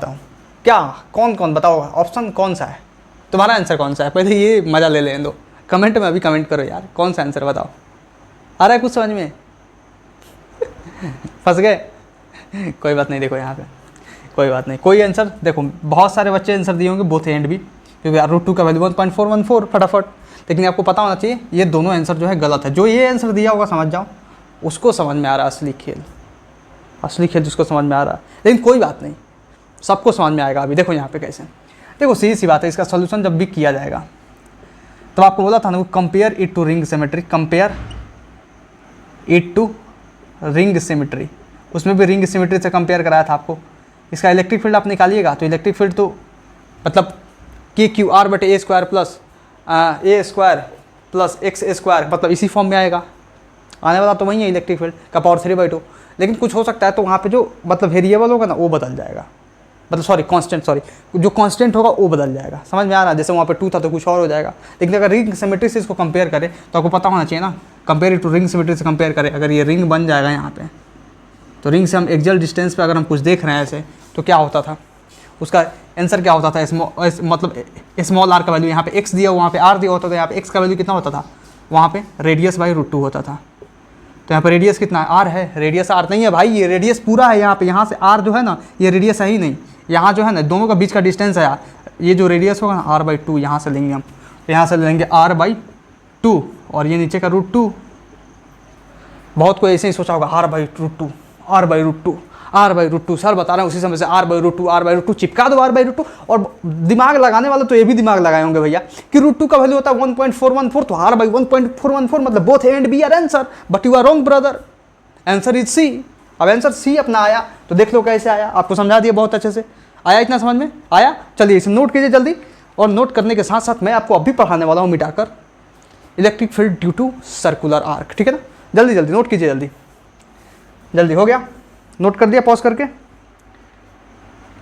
Speaker 1: हूँ। क्या, कौन बताओ ऑप्शन कौन सा है तुम्हारा, आंसर कौन सा है? पहले ये मज़ा ले लें दो, कमेंट में अभी कमेंट करो यार, कौन सा आंसर बताओ। आ रहा है कुछ समझ में? फंस गए? कोई बात नहीं, देखो यहाँ पे कोई बात नहीं, कोई आंसर। देखो बहुत सारे बच्चे आंसर दिए होंगे बोथ एंड भी, क्योंकि r√2 का वैल्यू 1.414 फटाफट। लेकिन आपको पता होना चाहिए ये दोनों आंसर जो है गलत है। जो ये आंसर दिया होगा समझ जाओ, उसको समझ में आ रहा है असली खेल जिसको समझ में आ रहा है। लेकिन कोई बात नहीं, सबको समझ में आएगा। अभी देखो यहाँ पे कैसे, देखो सीधी सी बात है, इसका सोल्यूशन जब भी किया जाएगा तो आपको बोला था ना, compare it to ring symmetry, compare it to ring symmetry, उसमें भी रिंग सिमेट्री से कंपेयर कराया था आपको। इसका इलेक्ट्रिक फील्ड आप निकालिएगा तो इलेक्ट्रिक फील्ड तो मतलब KQ/A² plus A² plus X² मतलब इसी फॉर्म में आएगा, आने वाला तो वही है इलेक्ट्रिक फील्ड का पावर 3/2। लेकिन कुछ हो सकता है तो वहाँ पे जो मतलब वेरिएबल होगा ना वो बदल जाएगा, मतलब जो कांस्टेंट होगा वो बदल जाएगा। समझ में आ रहा है? जैसे वहाँ पे 2 था तो कुछ और हो जाएगा। लेकिन अगर रिंग सिमेट्री से इसको कंपेयर करें तो आपको पता होना चाहिए ना, कंपेयर टू रिंग सिमेट्री से कंपेयर करें। अगर ये रिंग बन जाएगा यहाँ पे, तो रिंग से हम एक्सियल डिस्टेंस पे अगर हम कुछ देख रहे हैं ऐसे, तो क्या होता था, उसका आंसर क्या होता था, मतलब स्मॉल r का वैल्यू यहाँ पे x दिया, वहाँ पे r दिया होता था, यहाँ पे x का वैल्यू कितना होता था, वहाँ पे रेडियस/√2 होता था। तो यहाँ पे रेडियस कितना है, r है, रेडियस r नहीं है भाई, ये रेडियस पूरा है यहाँ पे, यहाँ से r जो है ना ये रेडियस है ही नहीं, यहाँ जो है ना दोनों का बीच का डिस्टेंस है यार, ये जो रेडियस होगा ना r/2 यहाँ से लेंगे हम, तो यहाँ से लेंगे r/2 और ये नीचे का √2। बहुत कोई ऐसे ही सोचा होगा r/√2 सर बता रहे हैं उसी समय से r/√2 चिपका दो r/√2। और दिमाग लगाने वाले तो ये भी दिमाग लगाए होंगे भैया कि √2 का वैल्यू होता है 1.414, तो r/1.414 मतलब both A and B are answer, but you are wrong brother, answer is C. अब आंसर सी अपना आया तो देख लो कैसे आया, आपको समझा दिया बहुत अच्छे से। आया इतना समझ में आया? चलिए इसे नोट कीजिए जल्दी, और नोट करने के साथ साथ मैं आपको अभी पढ़ाने वाला हूँ मिटाकर electric field due to circular arc, ठीक है ना। जल्दी नोट कीजिए, जल्दी हो गया, नोट कर दिया पॉज करके?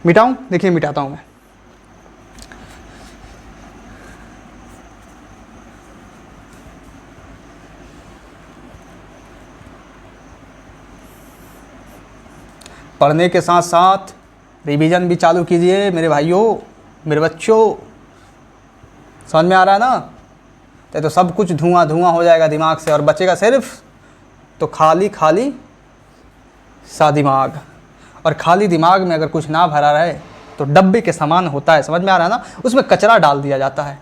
Speaker 1: मिटाऊं? देखिए मिटाता हूं मैं। पढ़ने के साथ साथ रिवीजन भी चालू कीजिए मेरे भाइयों, मेरे बच्चों। समझ में आ रहा है ना? तो सब कुछ धुआं हो जाएगा दिमाग से, और बचेगा सिर्फ तो खाली सा दिमाग। और खाली दिमाग में अगर कुछ ना भरा रहे तो डब्बे के समान होता है, समझ में आ रहा है ना, उसमें कचरा डाल दिया जाता है।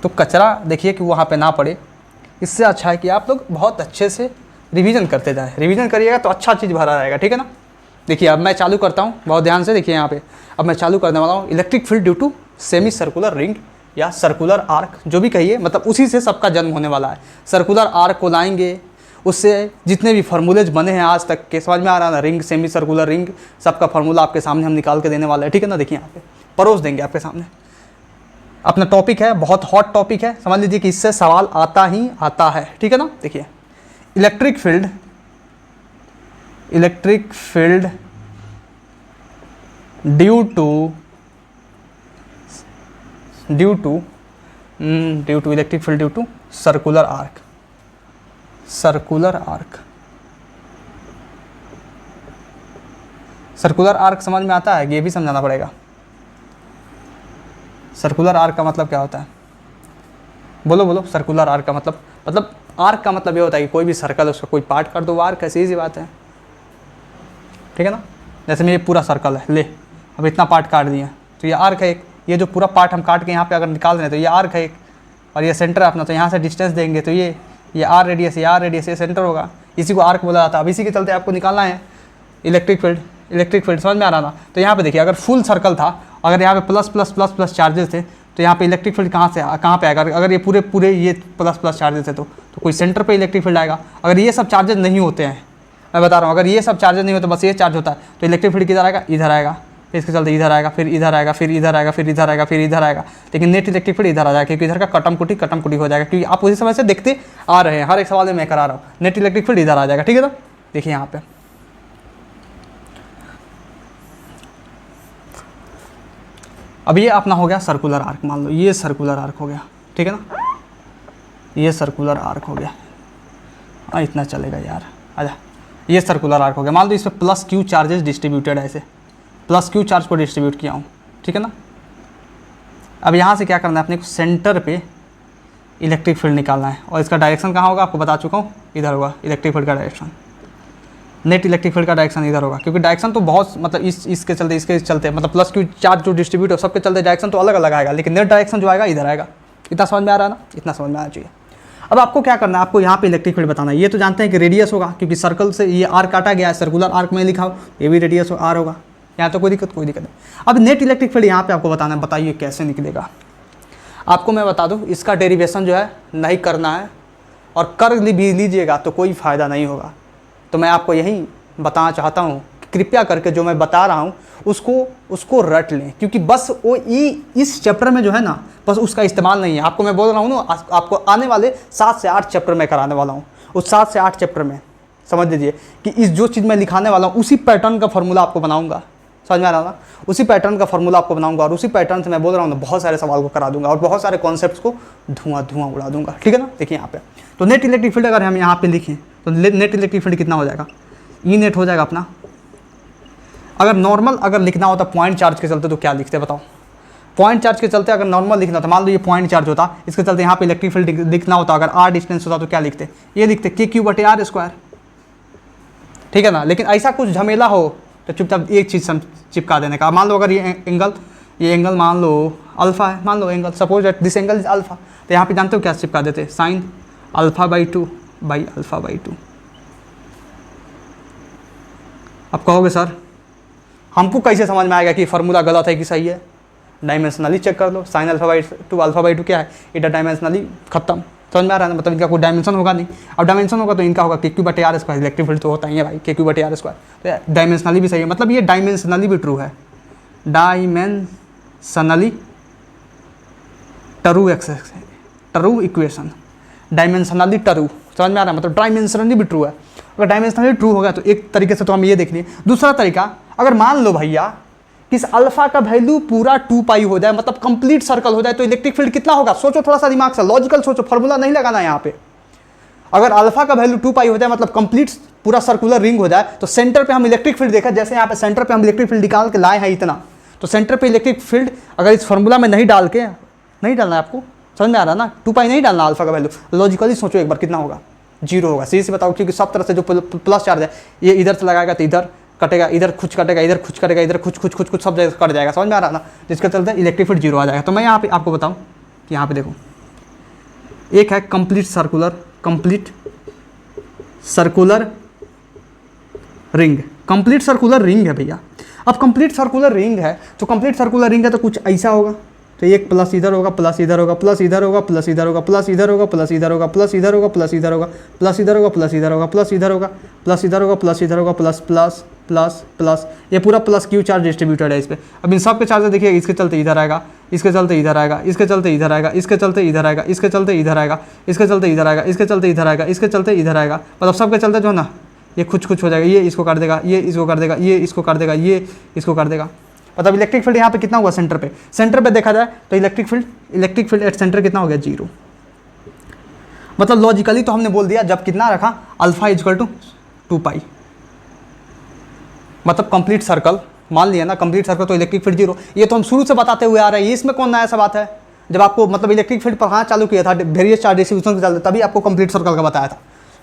Speaker 1: तो कचरा देखिए कि वहाँ पे ना पड़े, इससे अच्छा है कि आप लोग बहुत अच्छे से रिवीजन करते जाएं। रिवीजन करिएगा तो अच्छा चीज़ भरा रहेगा, ठीक है ना। देखिए अब मैं चालू करता हूँ, बहुत ध्यान से देखिए यहाँ पे। अब मैं चालू करने वाला हूँ electric field due to semi circular ring या सर्कुलर आर्क, जो भी कहिए, मतलब उसी से सबका जन्म होने वाला है। सर्कुलर आर्क को लाएंगे, उससे जितने भी फार्मूलेज बने हैं आज तक के, समझ में आ रहा है ना, रिंग, सेमी सर्कुलर रिंग, सबका फार्मूला आपके सामने हम निकाल के देने वाले हैं, ठीक है ना। देखिए यहाँ पे परोस देंगे आपके सामने। अपना टॉपिक है, बहुत हॉट टॉपिक है, समझ लीजिए कि इससे सवाल आता ही आता है, ठीक है ना। देखिए electric field due to electric field due to circular arc. Circular arc समझ में आता है, ये भी समझाना पड़ेगा। सर्कुलर आर्क का मतलब क्या होता है, बोलो। सर्कुलर आर्क का मतलब आर्क का मतलब ये होता है कि कोई भी सर्कल, उसका कोई पार्ट कर दो, आर्क ऐसी सी बात है, ठीक है ना। जैसे मेरे पूरा सर्कल है, ले अब इतना पार्ट काट दिया तो ये आर्क है एक। ये जो पूरा पार्ट हम काट के यहाँ पे अगर निकाल रहे हैं तो ये आर्क है एक, और ये सेंटर है अपना, तो यहाँ से डिस्टेंस देंगे तो ये आर रेडियस, ये सेंटर होगा, इसी को आर्क बोला जाता है। अब इसी के चलते आपको निकालना है इलेक्ट्रिक फील्ड, समझ में आ रहा ना। तो यहाँ पे देखिए अगर फुल सर्कल था, अगर यहाँ पे plus plus plus plus charges थे, तो यहाँ पे इलेक्ट्रिक फील्ड कहाँ पे आएगा। अगर ये पूरे ये प्लस प्लस चार्जेस है तो कोई सेंटर पे इलेक्ट्रिक फील्ड आएगा। अगर ये सब चार्जेस नहीं होते हैं, मैं बता रहा हूँ, अगर ये सब चार्जेस नहीं होते, बस ये चार्ज होता है, तो इलेक्ट्रिक फील्ड किधर आएगा, इधर आएगा, इसके चलते इधर आएगा, फिर इधर आएगा, फिर इधर आएगा, फिर इधर आएगा, फिर इधर आएगा। लेकिन नेट इलेक्ट्रिक फील्ड इधर आ जाएगा, क्योंकि इधर का कटम कुटी हो जाएगा, क्योंकि आप उसी समय से देखते आ रहे हैं, हर एक सवाल में मैं करा रहा हूँ, नेट इलेक्ट्रिक फील्ड इधर आ जाएगा, ठीक है ना। देखिए यहाँ पे अब ये अपना हो गया सर्कुलर आर्क, मान लो ये सर्कुलर आर्क हो गया, ठीक है ना, ये सर्कुलर आर्क हो गया। हाँ इतना चलेगा यार, आजा। ये सर्कुलर आर्क हो गया, मान लो इस पर प्लस क्यू चार्जेस डिस्ट्रीब्यूटेड है, ऐसे प्लस क्यू चार्ज को डिस्ट्रीब्यूट किया हूँ, ठीक है ना। अब यहाँ से क्या करना है अपने को, सेंटर पे इलेक्ट्रिक फील्ड निकालना है, और इसका डायरेक्शन कहाँ होगा आपको बता चुका हूँ, इधर होगा इलेक्ट्रिक फील्ड का डायरेक्शन। नेट इलेक्ट्रिक फील्ड का डायरेक्शन इधर होगा, क्योंकि डायरेक्शन तो बहुत मतलब इसके चलते मतलब प्लस क्यू चार्ज जो डिस्ट्रीब्यूट हो सबके चलते डायरेक्शन तो अलग अलग आएगा, लेकिन नेट डायरेक्शन जो आएगा इधर आएगा। इतना समझ में आ रहा है ना, इतना समझ में आना चाहिए। अब आपको क्या करना है, आपको यहाँ पे इलेक्ट्रिक फील्ड बताना है। ये तो जानते हैं कि रेडियस होगा, क्योंकि सर्कल से ये आर काटा गया है, सर्कुलर आर्क में लिखा हो, ये भी रेडियस आर होगा, यहाँ तो कोई दिक्कत नहीं। अब नेट इलेक्ट्रिक फील्ड यहाँ पे आपको बताना है, बताइए कैसे निकलेगा। आपको मैं बता दूँ, इसका डेरिवेशन जो है नहीं करना है, और कर भी लीजिएगा तो कोई फ़ायदा नहीं होगा। तो मैं आपको यही बताना चाहता हूँ कि कृपया करके जो मैं बता रहा हूँ उसको रट लें, क्योंकि बस वो इस चैप्टर में जो है ना, बस उसका इस्तेमाल नहीं है। आपको मैं बोल रहा हूँ ना, आपको आने वाले 7 से 8 चैप्टर में कराने वाला हूँ। उस 7 से 8 चैप्टर में समझ लीजिए कि इस जो चीज़ मैं लिखाने वाला हूँ उसी पैटर्न का फॉर्मूला आपको बनाऊंगा, समझ में आ रहा ना, उसी पैटर्न का फॉर्मूला आपको बनाऊंगा, और उसी पैटर्न से मैं बोल रहा हूँ ना, बहुत सारे सवाल को करा दूंगा और बहुत सारे कॉन्सेप्ट्स को धुआं उड़ा दूंगा, ठीक है ना। देखिए यहाँ पे तो नेट इलेक्ट्रिक फील्ड अगर हम यहाँ पे लिखें तो नेट इलेक्ट्रिक फील्ड कितना हो जाएगा, ई नेट हो जाएगा अपना। अगर नॉर्मल अगर लिखना होता पॉइंट चार्ज के चलते तो क्या लिखते बताओ, पॉइंट चार्ज के चलते अगर नॉर्मल लिखना होता, मान लो ये पॉइंट चार्ज होता, इसके चलते यहाँ पे इलेक्ट्रिक फील्ड लिखना होता, अगर आर डिस्टेंस होता तो क्या लिखते, ये लिखते KQ/R², ठीक है ना। लेकिन ऐसा कुछ झमेला हो तो चुपचाप एक चीज़ चिपका देने का। मान लो अगर ये एंगल मान लो अल्फा है, मान लो angle, suppose that this angle is alpha, तो यहाँ पे जानते हो क्या चिपका देते, sin α/2/α/2। अब कहोगे सर हमको कैसे समझ में आएगा कि फार्मूला गलत है कि सही है, डायमेंशनली चेक कर लो, sin α/2 क्या है, इधर डायमेंशनली खत्म, समझ में आ रहा है, मतलब इनका कोई डायमेंशन होगा नहीं। अब डायमेंशन होगा तो इनका होगा KQ/R², इलेक्ट्रिक फील्ड तो होता ही है भाई KQ/R², तो डायमेंशनली भी सही है, मतलब ये डायमेंशनली भी ट्रू है, dimensionally true equation, dimensionally true, समझ में आ रहा है, मतलब डायमेंशनली भी ट्रू है। अगर डायमेंशनली ट्रू होगा तो एक तरीके से तो हम ये देख लिए। दूसरा तरीका, अगर मान लो भैया कि इस अल्फा का वैल्यू पूरा 2π हो जाए, मतलब कंप्लीट सर्कल हो जाए, तो इलेक्ट्रिक फील्ड कितना होगा, सोचो थोड़ा सा दिमाग से, लॉजिकल सोचो, फॉर्मूला नहीं लगाना यहाँ पे। अगर अल्फा का वैल्यू 2π हो जाए, मतलब कंप्लीट पूरा सर्कुलर रिंग हो जाए, तो सेंटर पे हम इलेक्ट्रिक फील्ड देखा, जैसे यहाँ पे सेंटर पे हम इलेक्ट्रिक फील्ड निकाल के लाए हैं इतना, तो सेंटर पे इलेक्ट्रिक फील्ड अगर इस फॉर्मूला में नहीं डालना है आपको, समझ में आ रहा ना, 2π नहीं डालना अल्फा का वैल्यू, लॉजिकली सोचो एक बार कितना होगा, 0 होगा। सीधे से बताओ, क्योंकि सब तरह से जो प्लस चार्ज है ये इधर से लगाएगा तो इधर कटेगा, इधर कुछ कटेगा, इधर कुछ कटेगा, इधर कुछ सब जगह कट जाएगा, समझ में आ रहा ना, जिसके चलते इलेक्ट्रिक फील्ड 0 आ जाएगा। तो मैं यहाँ पे आपको बताऊँ कि यहाँ पे देखो, एक है complete circular ring, complete circular ring है भैया। अब कंप्लीट सर्कुलर रिंग है तो कुछ ऐसा होगा, तो तो एक प्लस इधर होगा, प्लस इधर होगा, प्लस इधर होगा, प्लस इधर होगा, प्लस इधर होगा, प्लस इधर होगा, प्लस इधर होगा, प्लस इधर होगा, प्लस इधर होगा, प्लस इधर होगा, प्लस इधर होगा, प्लस इधर होगा, प्लस इधर होगा, प्लस प्लस प्लस प्लस, ये पूरा प्लस क्यू चार्ज डिस्ट्रीब्यूटेड है इस पर। अब इन सब के चार्ज देखिए, इसके चलते इधर आएगा, इसके चलते इधर आएगा, इसके चलते इधर आएगा, इसके चलते इधर आएगा, इसके चलते इधर आएगा, इसके चलते इधर आएगा, इसके चलते इधर आएगा, इसके चलते इधर आएगा, मतलब सबके चलते जो है ना ये कुछ कुछ हो जाएगा, ये इसको कर देगा, ये इसको कर देगा, ये इसको कर देगा, ये इसको कर देगा। मतलब इलेक्ट्रिक फील्ड यहाँ पे कितना हुआ सेंटर पे देखा जाए तो इलेक्ट्रिक फील्ड एट सेंटर कितना हो गया, 0। मतलब लॉजिकली तो हमने बोल दिया जब कितना रखा, अल्फा इजकल टू 2 पाई, मतलब कंप्लीट सर्कल मान लिया ना, कंप्लीट सर्कल तो इलेक्ट्रिक फील्ड 0। ये तो हम शुरू से बताते हुए आ रहे हैं, ये इसमें कौन नया सा बात है। जब आपको मतलब इलेक्ट्रिक फील्ड पर हाँ चालू किया था वेरियस चार्ज डिस्ट्रीब्यूशन के चलते, तभी आपको कंप्लीट सर्कल का बताया था।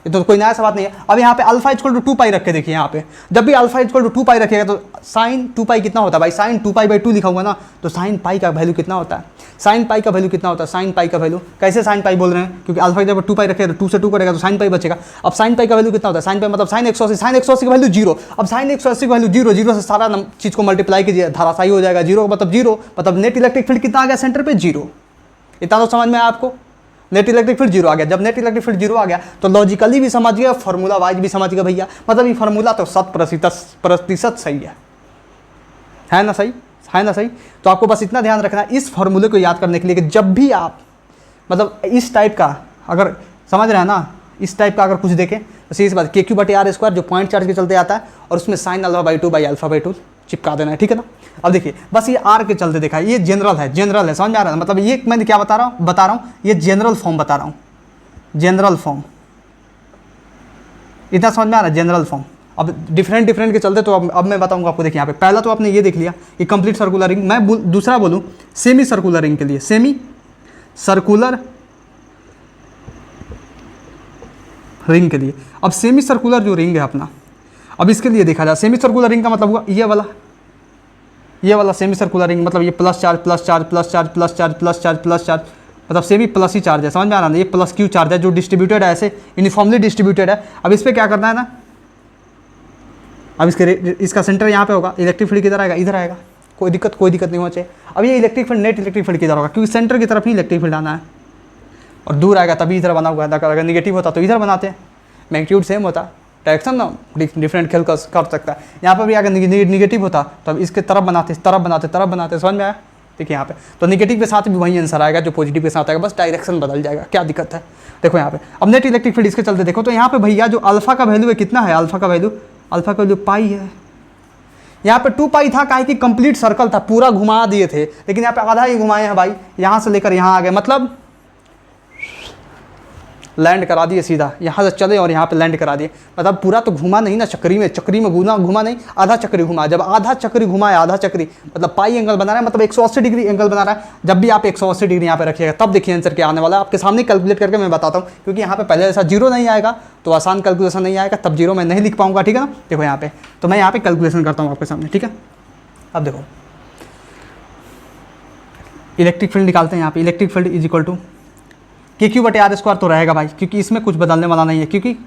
Speaker 1: ये तो कोई नया सा बात नहीं है। अब यहाँ पे अल्फा इक्वल टू 2 पाई रख के देखिए, यहाँ पे जब भी अल्फा इक्वल टू 2 पाई रखिएगा तो साइन 2 पाई कितना होता है भाई, साइन 2 पाई बाई 2 लिखा हुआ ना, तो साइन पाई का वैल्यू कितना होता है, साइन पाई का वैल्यू कितना होता है, साइन पाई का वैल्यू कैसे साइन पाई बोल रहे हैं, क्योंकि अल्फा जब 2 पाई रखेगा तो 2 से 2 करेगा तो साइन पाई बचेगा। अब साइन पाई का वैल्यू कितना होता है, साइन पाई मतलब साइन 180, साइन 180 का वैल्यू 0। अब साइन 180 का वैल्यू 0, 0 से सारा चीज़ को मल्टीप्लाई कीजिए, धराशायी हो जाएगा, 0 मतलब 0, मतलब नेट इलेक्ट्रिक फील्ड कितना आ गया सेंटर पे, 0। इतना तो समझ में आया आपको, नेट इलेक्ट्रिक फील्ड 0 आ गया। जब नेट इलेक्ट्रिक फील्ड 0 आ गया तो लॉजिकली भी समझ गया, फॉर्मूला वाइज भी समझ गया भैया, मतलब ये फार्मूला तो 100% सही है ना, सही है ना, सही। तो आपको बस इतना ध्यान रखना है इस फार्मूले को याद करने के लिए कि जब भी आप मतलब इस टाइप का अगर समझ रहे हैं ना, इस टाइप का अगर कुछ देखें तो सीधी सी बात के क्यू बटे आर स्क्वायर जो पॉइंट चार्ज के चलते आता है, और उसमें sign alpha by 2 by alpha by 2 चिपका देना है, ठीक है ना। अब देखिए बस ये आर के चलते देखा है, ये जनरल है, समझ में आ रहा है, मतलब ये मैंने क्या बता रहा हूँ, ये जनरल फॉर्म बता रहा हूँ, जनरल फॉर्म, इतना समझ में आ रहा है, जनरल फॉर्म। अब डिफरेंट के चलते तो अब मैं बताऊंगा आपको। देखिए यहाँ पे पहला तो आपने ये देख लिया कि कंप्लीट सर्कुलर रिंग, मैं दूसरा बोलूँ सेमी सर्कुलर रिंग के लिए, सेमी सर्कुलर रिंग के लिए। अब सेमी सर्कुलर जो रिंग है अपना, अब इसके लिए देखा जाए सेमी सर्कुलर रिंग का मतलब हुआ ये वाला सेमी सर्कुलर रिंग, मतलब ये plus charge plus charge plus charge plus charge plus charge plus charge, मतलब सेमी प्लस ही चार्ज है, समझ में आ रहा है। ये प्लस क्यू चार्ज है जो डिस्ट्रीब्यूटेड है, ऐसे यूनिफॉर्मली डिस्ट्रीब्यूटेड है। अब इस पर क्या करना है ना, अब इसका सेंटर यहाँ पे होगा, इलेक्ट्रिक फील्ड किधर आएगा, इधर आएगा, कोई दिक्कत नहीं होना चाहिए। अब ये electric field net electric field किधर होगा, क्योंकि सेंटर की तरफ ही इलेक्ट्रिक फील्ड आना है, और दूर आएगा तभी इधर बना हुआ है। अगर निगेटिव होता तो इधर बनाते हैं, मैग्नीट्यूड सेम होता, डायरेक्शन ना डिफरेंट खेल कर सकता है। यहाँ पर भी अगर निगेटिव होता तो अब इसके तरफ बनाते, समझ में आया। देखिए यहाँ पे तो निगेटिव के साथ भी वही आंसर आएगा जो पॉजिटिव के साथ आएगा, बस डायरेक्शन बदल जाएगा, क्या दिक्कत है। देखो यहाँ पे अब नेट इलेक्ट्रिक फील्ड इसके चलते देखो, तो यहाँ पे भैया जो अल्फा का वैल्यू है कितना है, अल्फा का वैल्यू पाई है। यहाँ पे 2 पाई था, काहे कि कंप्लीट सर्कल था, पूरा घुमा दिए थे, लेकिन यहाँ पे आधा ही घुमाए हैं भाई, यहाँ से लेकर यहाँ आ गए, मतलब लैंड करा दिए सीधा, यहाँ से चले और यहाँ पे लैंड करा दिए। मतलब पूरा तो घुमा नहीं ना, चक्री में घुमा नहीं, आधा चक्री घुमा। जब आधा चक्री घुमाए, आधा चक्री मतलब पाई एंगल बना रहा है, मतलब 180 डिग्री एंगल बना रहा है। जब भी आप 180 डिग्री यहाँ पे रखिएगा तब देखिए आंसर क्या आने वाला है, आपके सामने कैलकुलेट करके मैं बताता हूँ, क्योंकि यहाँ पे पहले ऐसा 0 नहीं आएगा तो आसान कैलकुलेशन नहीं आएगा, तब 0 मैं नहीं लिख पाऊंगा, ठीक है ना। देखो यहाँ पे तो मैं यहाँ पे कैलकुलेशन करता हूँ आपके सामने, ठीक है। अब देखो इलेक्ट्रिक फील्ड निकालते हैं, यहाँ पे electric field is equal to k Q बटे आर स्क्वायर तो रहेगा भाई, क्योंकि इसमें कुछ बदलने वाला नहीं है, क्योंकि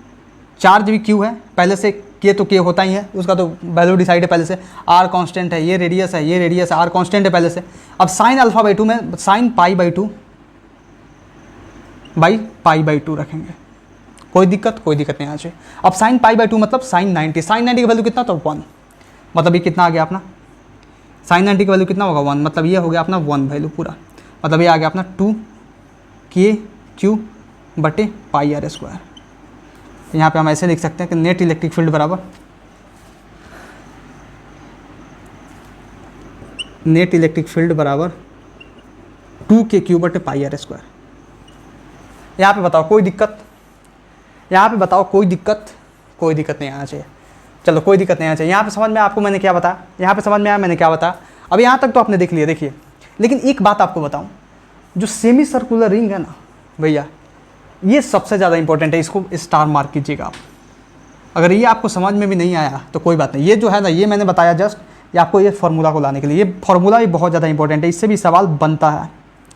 Speaker 1: चार्ज भी क्यू है पहले से, के तो के होता ही है, उसका तो वैल्यू डिसाइड है पहले से। आर कांस्टेंट है, ये रेडियस है, आर कांस्टेंट है पहले से। अब साइन अल्फा बाई 2 में sine pi by 2 by pi by 2 रखेंगे, कोई दिक्कत नहीं आना चाहिए। अब साइन पाई बाई 2 मतलब साइन 90, साइन 90 का वैल्यू कितना तो 1, मतलब ये कितना आ गया अपना, साइन 90 का वैल्यू कितना होगा 1, मतलब ये हो गया अपना 1 वैल्यू पूरा, मतलब ये आ गया अपना 2 के क्यू बटे पाई आर स्क्वायर। यहाँ पे हम ऐसे लिख सकते हैं कि नेट इलेक्ट्रिक फील्ड बराबर नेट इलेक्ट्रिक फील्ड बराबर 2 के क्यू बटे पाई आर स्क्वायर। यहाँ पे बताओ कोई दिक्कत, कोई दिक्कत नहीं आना चाहिए। चलो कोई दिक्कत नहीं आना चाहिए। यहाँ पे समझ में आपको मैंने क्या बताया, अब यहाँ तक तो आपने देख लिया। देखिए लेकिन एक बात आपको बताऊँ, जो सेमी सर्कुलर रिंग है ना भैया, ये सबसे ज़्यादा इंपॉर्टेंट है, इसको स्टार मार्क कीजिएगा आप। अगर ये आपको समझ में भी नहीं आया तो कोई बात नहीं, ये जो है ना, ये मैंने बताया जस्ट, ये आपको ये फार्मूला को लाने के लिए, ये फार्मूला भी बहुत ज़्यादा इंपॉर्टेंट है, इससे भी सवाल बनता है,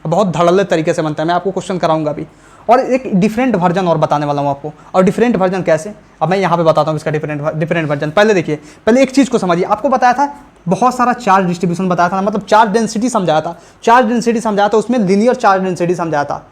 Speaker 1: बहुत धड़ल्ले तरीके से बनता है। मैं आपको क्वेश्चन कराऊंगा भी, और एक डिफरेंट वर्जन और बताने वाला हूँ आपको। और डिफरेंट वर्जन कैसे, अब मैं यहाँ पे बताता हूँ इसका डिफरेंट वर्जन। पहले देखिए, पहले एक चीज़ को समझिए। आपको बताया था बहुत सारा चार्ज डिस्ट्रीब्यूशन बताया था, मतलब चार्ज डेंसिटी समझाया था। चार्ज डेंसिटी समझाया था, उसमें लीनियर चार्ज डेंसिटी समझाया था।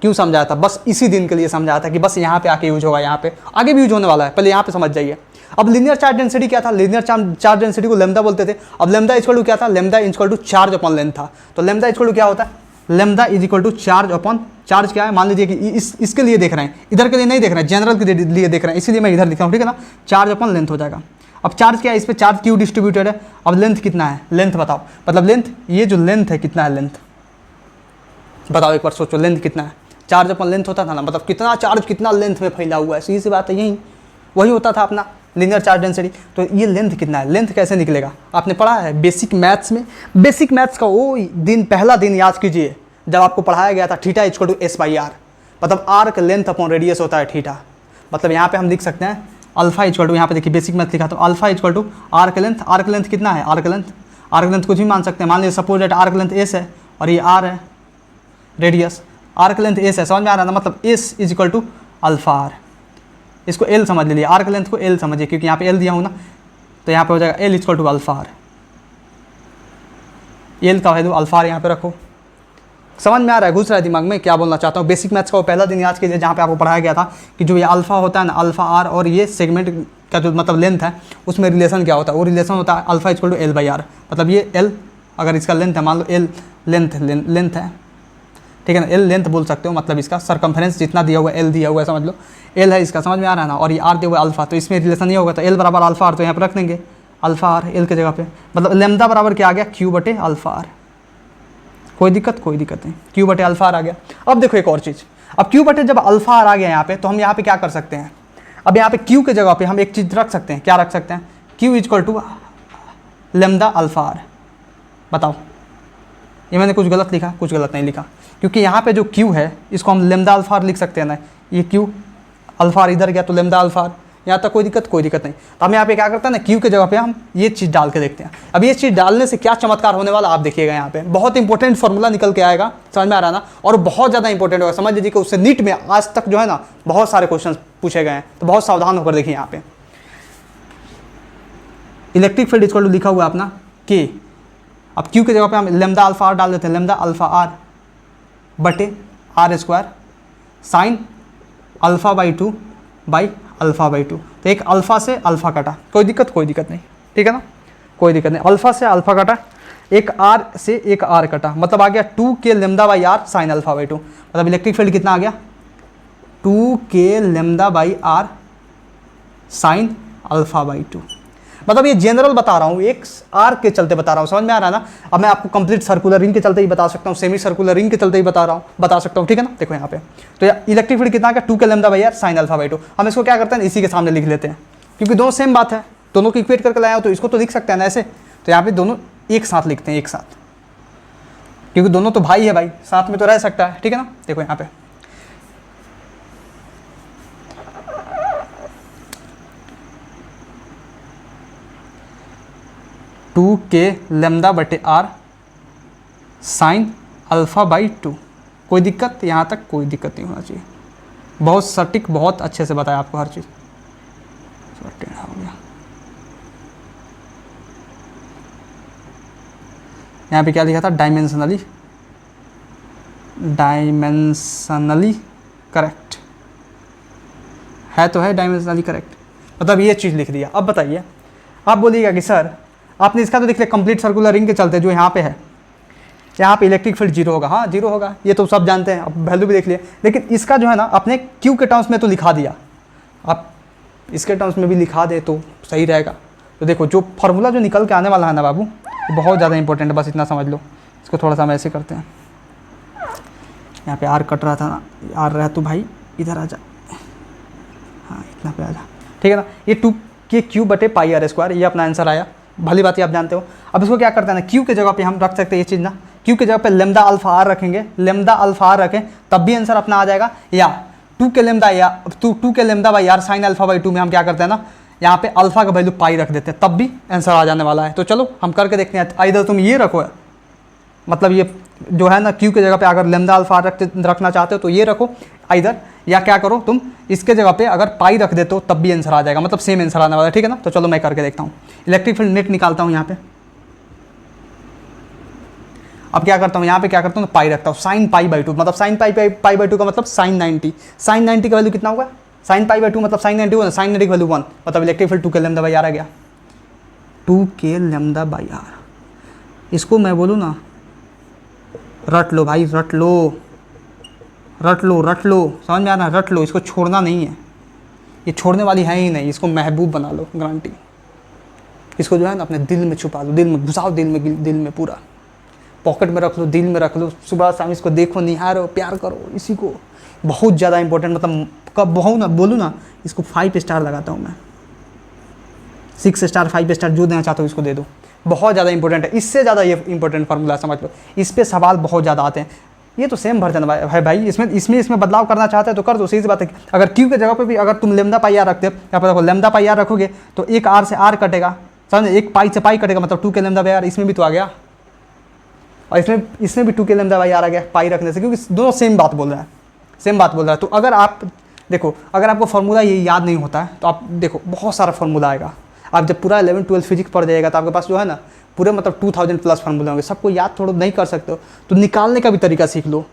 Speaker 1: क्यों समझाया था? बस इसी दिन के लिए समझाया था कि बस यहाँ पे आके यूज होगा, यहाँ पे आगे भी यूज होने वाला है, पहले यहाँ पे समझ जाइए। अब लीनियर चार्ज डेंसिटी क्या था? लीनियर चार्ज डेंसिटी को लेमदा बोलते थे। अब लेमदा इक्वल टू क्या था? Lambda equal to charge upon length था। तो लेमदा इक्वल टू क्या होता है? Lambda is equal to charge upon, charge क्या है? मान लीजिए कि इसके लिए देख रहे हैं, इधर के लिए नहीं देख रहे हैं, जनरल के लिए देख रहे हैं, इसीलिए मैं इधर लिख रहा हूँ, ठीक है ना। चार्ज अपॉन लेंथ हो जाएगा। अब चार्ज क्या है? इस पर चार्ज क्यू डिस्ट्रीब्यूटेड है। अब लेंथ कितना है? लेंथ बताओ, मतलब लेंथ, ये जो लेंथ है कितना है? लेंथ बताओ एक बार सोचो, लेंथ कितना है? चार्ज अपॉन लेंथ होता था ना, मतलब कितना चार्ज कितना लेंथ में फैला हुआ है, सीधी सी बात है, यही वही होता था अपना लीनियर चार्ज डेंसिटी। तो ये लेंथ कितना है? लेंथ कैसे निकलेगा? आपने पढ़ा है बेसिक मैथ्स में। बेसिक मैथ्स का वो दिन, पहला दिन याद कीजिए जब आपको पढ़ाया गया था theta equal to S by R, मतलब आर का लेंथ अपॉन रेडियस होता है थीटा। मतलब यहाँ पे हम लिख सकते हैं अल्फा इक्वल टू, यहाँ पे देखिए बेसिक मैथ लिखा तो अल्फा इक्वल टू आर का लेंथ। आर का लेंथ कितना है? आर का लेंथ कुछ भी मान सकते हैं। मान लीजिए सपोज दैट आर का लेंथ एस है और ये आर है रेडियस। आर का लेंथ एस है, समझ में आ रहा है ना, मतलब S is equal to alpha R. इसको एल समझ लीजिए, आर का लेंथ को एल समझिए, क्योंकि यहाँ पे एल दिया हूँ ना, तो यहाँ पे हो जाएगा L equal to alpha R. L का वैल्यू अल्फा आर यहाँ पे रखो। समझ में आ रहा है? घुस रहा है दिमाग में क्या बोलना चाहता हूँ? बेसिक मैथ्स का वो पहला दिन याद कीजिए जहाँ पे आपको पढ़ाया गया था कि जो ये अल्फा होता है ना, अल्फा आर, और ये सेगमेंट का जो मतलब लेंथ है उसमें रिलेशन क्या होता है? वो रिलेशन होता है alpha equal to L by R. मतलब ये एल, अगर इसका लेंथ है, मान लो एल लेंथ है, ठीक है ना, एल लेंथ बोल सकते हो, मतलब इसका सरकमफेरेंस जितना दिया हुआ है एल दिया हुआ है, समझ लो एल है इसका, समझ में आ रहा है ना। और ये आर दिया हुआ है अल्फा, तो इसमें रिलेशन ये होगा, तो एल बराबर अल्फा आर, तो यहाँ पर रख देंगे अल्फा आर एल के जगह पे, मतलब लेमदा बराबर क्या आ गया? क्यू बटे अल्फा आर। कोई दिक्कत नहीं, क्यू बटे अल्फा आर आ गया। अब देखो एक और चीज़, अब क्यू बटे जब अल्फा आर आ गया यहाँ पे, तो हम यहाँ पे क्या कर सकते हैं? अब यहाँ पे क्यू के जगह पे हम एक चीज़ रख सकते हैं, क्या रख सकते हैं? Q equal to lambda alpha R. बताओ, ये मैंने कुछ गलत लिखा? कुछ गलत नहीं लिखा, क्योंकि यहाँ पे जो क्यू है इसको हम लेमदा अल्फा आर लिख सकते हैं ना। ये क्यू अल्फा आर इधर गया तो लेमदा अल्फा आर, यहाँ तक कोई दिक्कत नहीं। तो हम यहाँ पे क्या करते हैं ना, क्यू के जगह पे हम ये चीज़ डाल के देखते हैं। अब ये चीज़ डालने से क्या चमत्कार होने वाला आप देखिएगा। यहाँ पे बहुत इंपॉर्टेंट फॉर्मूला निकल के आएगा, समझ में आ रहा है ना, और बहुत ज़्यादा इंपॉर्टेंट होगा। समझ लीजिए कि उससे नीट में आज तक जो है ना बहुत सारे क्वेश्चन पूछे गए हैं, तो बहुत सावधान होकर देखिए। यहाँ पे इलेक्ट्रिक फील्ड इक्वल टू लिखा हुआ है अपना के। अब क्यू के जगह पे हम लेमदा अल्फा आर डाल देते हैं, लेमदा अल्फा आर बटे R square sine alpha by 2 by alpha by 2। तो एक अल्फा से अल्फा कटा, कोई दिक्कत नहीं, ठीक है ना, कोई दिक्कत नहीं। अल्फा से अल्फा कटा, एक आर से एक आर कटा, मतलब आ गया 2 k lambda by R sine alpha by 2। मतलब इलेक्ट्रिक फील्ड कितना आ गया? 2 k lambda by R sine alpha by 2। मतलब ये जनरल बता रहा हूँ, एक आर के चलते बता रहा हूँ, समझ में आ रहा है ना। अब मैं आपको कंप्लीट सर्कुलर रिंग के चलते ही बता सकता हूँ, सेमी सर्कुलर रिंग के चलते ही बता सकता हूँ, ठीक है ना। देखो यहाँ पे तो इलेक्ट्रिक फील्ड कितना आ गया? 2 k lambda by R sine alpha by 2। हम इसको क्या करते हैं, इसी के सामने लिख लेते हैं, क्योंकि दोनों सेम बात है, दोनों को इक्वेट करके लाया हो तो इसको तो लिख सकते हैं ना ऐसे। तो यहाँ पे दोनों एक साथ लिखते हैं, एक साथ, क्योंकि दोनों तो भाई है भाई, साथ में तो रह सकता है, ठीक है ना। देखो यहाँ पे 2 के लेमदा बटे आर साइन अल्फा बाई 2। कोई दिक्कत? यहाँ तक कोई दिक्कत नहीं होना चाहिए। बहुत सटीक, बहुत अच्छे से बताया आपको हर चीज़। टेढ़ा हो गया। यहाँ पे क्या लिखा था? डायमेंशनली करेक्ट है, तो है डायमेंशनली करेक्ट, मतलब ये चीज़ लिख दिया। अब बताइए, आप बोलिएगा कि सर आपने इसका तो देख लिया कंप्लीट सर्कुलर रिंग के चलते जो यहाँ पे है, यहाँ पे इलेक्ट्रिक फील्ड जीरो होगा। हाँ जीरो होगा, ये तो सब जानते हैं, अब वैल्यू भी देख लिए। लेकिन इसका जो है ना आपने क्यू के टर्म्स में तो लिखा दिया, आप इसके टर्म्स में भी लिखा दे तो सही रहेगा। तो देखो जो फार्मूला जो निकल के आने वाला है ना बाबू, बहुत ज़्यादा इंपॉर्टेंट है, बस इतना समझ लो। इसको थोड़ा सा हम ऐसे करते हैं, यहाँ पे आर कट रहा था ना, आर रहा तो भाई इधर आ जा, हाँ इतना पे आ जा, ठीक है ना। ये 2 के क्यू बटे पाई आर स्क्वायर, ये अपना आंसर आया, भली बात ही आप जानते हो। अब इसको क्या करते हैं ना, क्यू के जगह पे हम रख सकते हैं ये चीज़ ना, क्यू के जगह पे लेमदा अल्फा आर रखेंगे, लेमदा अल्फा आर रखें तब भी आंसर अपना आ जाएगा। या 2 के लेमदा या 2 k lambda by R sine alpha by 2 में हम क्या करते हैं ना, यहाँ पे अल्फा का वैल्यू पाई रख देते हैं, तब भी आंसर आ जाने वाला है। तो चलो हम करके देखते हैं। इधर तुम ये रखो, मतलब ये जो है ना क्यू की जगह पे अगर लेमदा अल्फा रखना चाहते हो तो ये रखो इधर, या क्या करो तुम इसके जगह पे अगर पाई रख देते हो तब भी आंसर आ जाएगा, मतलब सेम आंसर आने वाला है, ठीक है ना। तो चलो मैं करके देखता हूँ। इलेक्ट्रिक फील्ड नेट निकालता हूँ यहाँ पे। अब क्या करता हूँ, यहाँ पे क्या करता हूँ, पाई रखता हूँ, साइन पाई बाई 2, मतलब साइन पाई बाई 2 का मतलब साइन 90, साइन 90 का वैल्यू कितना होगा, साइन पाई बाई 2 मतलब साइन 90 होगा, साइन 90 की वैल्यू 1, मतलब इलेक्ट्रिक फील्ड 2 के लैम्डा बाई आर आ गया, 2 के लैम्डा बाई आर। इसको मैं बोलूँ ना, रट लो भाई, रट लो रट लो रट लो, समझ में आ रहा है, रट लो, इसको छोड़ना नहीं है, ये छोड़ने वाली है ही नहीं, इसको महबूब बना लो, गारंटी। इसको जो है ना अपने दिल में छुपा लो, दिल में घुसाओ, दिल में पूरा पॉकेट में रख लो, दिल में रख लो, सुबह शाम इसको देखो, निहारो, प्यार करो इसी को। बहुत ज़्यादा इंपॉर्टेंट, मतलब कब बहु ना बोलूँ ना, इसको 5 स्टार लगाता हूँ मैं, 6 स्टार 5 स्टार जो देना चाहता हूँ इसको दे दो। बहुत ज़्यादा इंपॉर्टेंट है, इससे ज़्यादा ये इंपॉर्टेंट फार्मूला समझ लो, इस पर सवाल बहुत ज़्यादा आते हैं। ये तो सेम वर्जन है भाई, इसमें बदलाव करना चाहते हैं तो कर दो, सही सी बात है। अगर क्यू की जगह पे भी अगर तुम लेमदा पाई आर रखते हो, यहाँ पर देखो लेमदा पाई आर रखोगे तो एक आर से आर कटेगा, समझे, एक पाई से पाई कटेगा, मतलब 2 के लेमदा बाई आर, इसमें भी तो आ गया, और इसमें भी 2 के लेमदा बाई आर आ गया पाई रखने से, क्योंकि दोनों सेम बात बोल रहा है, सेम बात बोल रहा है। तो अगर आप देखो, अगर आपको फार्मूला ये याद नहीं होता है तो आप देखो बहुत सारा फार्मूला आएगा, आप जब पूरा 11 12 फिजिक्स पढ़ जाएगा तो आपके पास जो है ना पूरे मतलब 2000 प्लस फार्मूले होंगे, सबको याद थोड़ा नहीं कर सकते हो तो निकालने का भी तरीका सीख लो।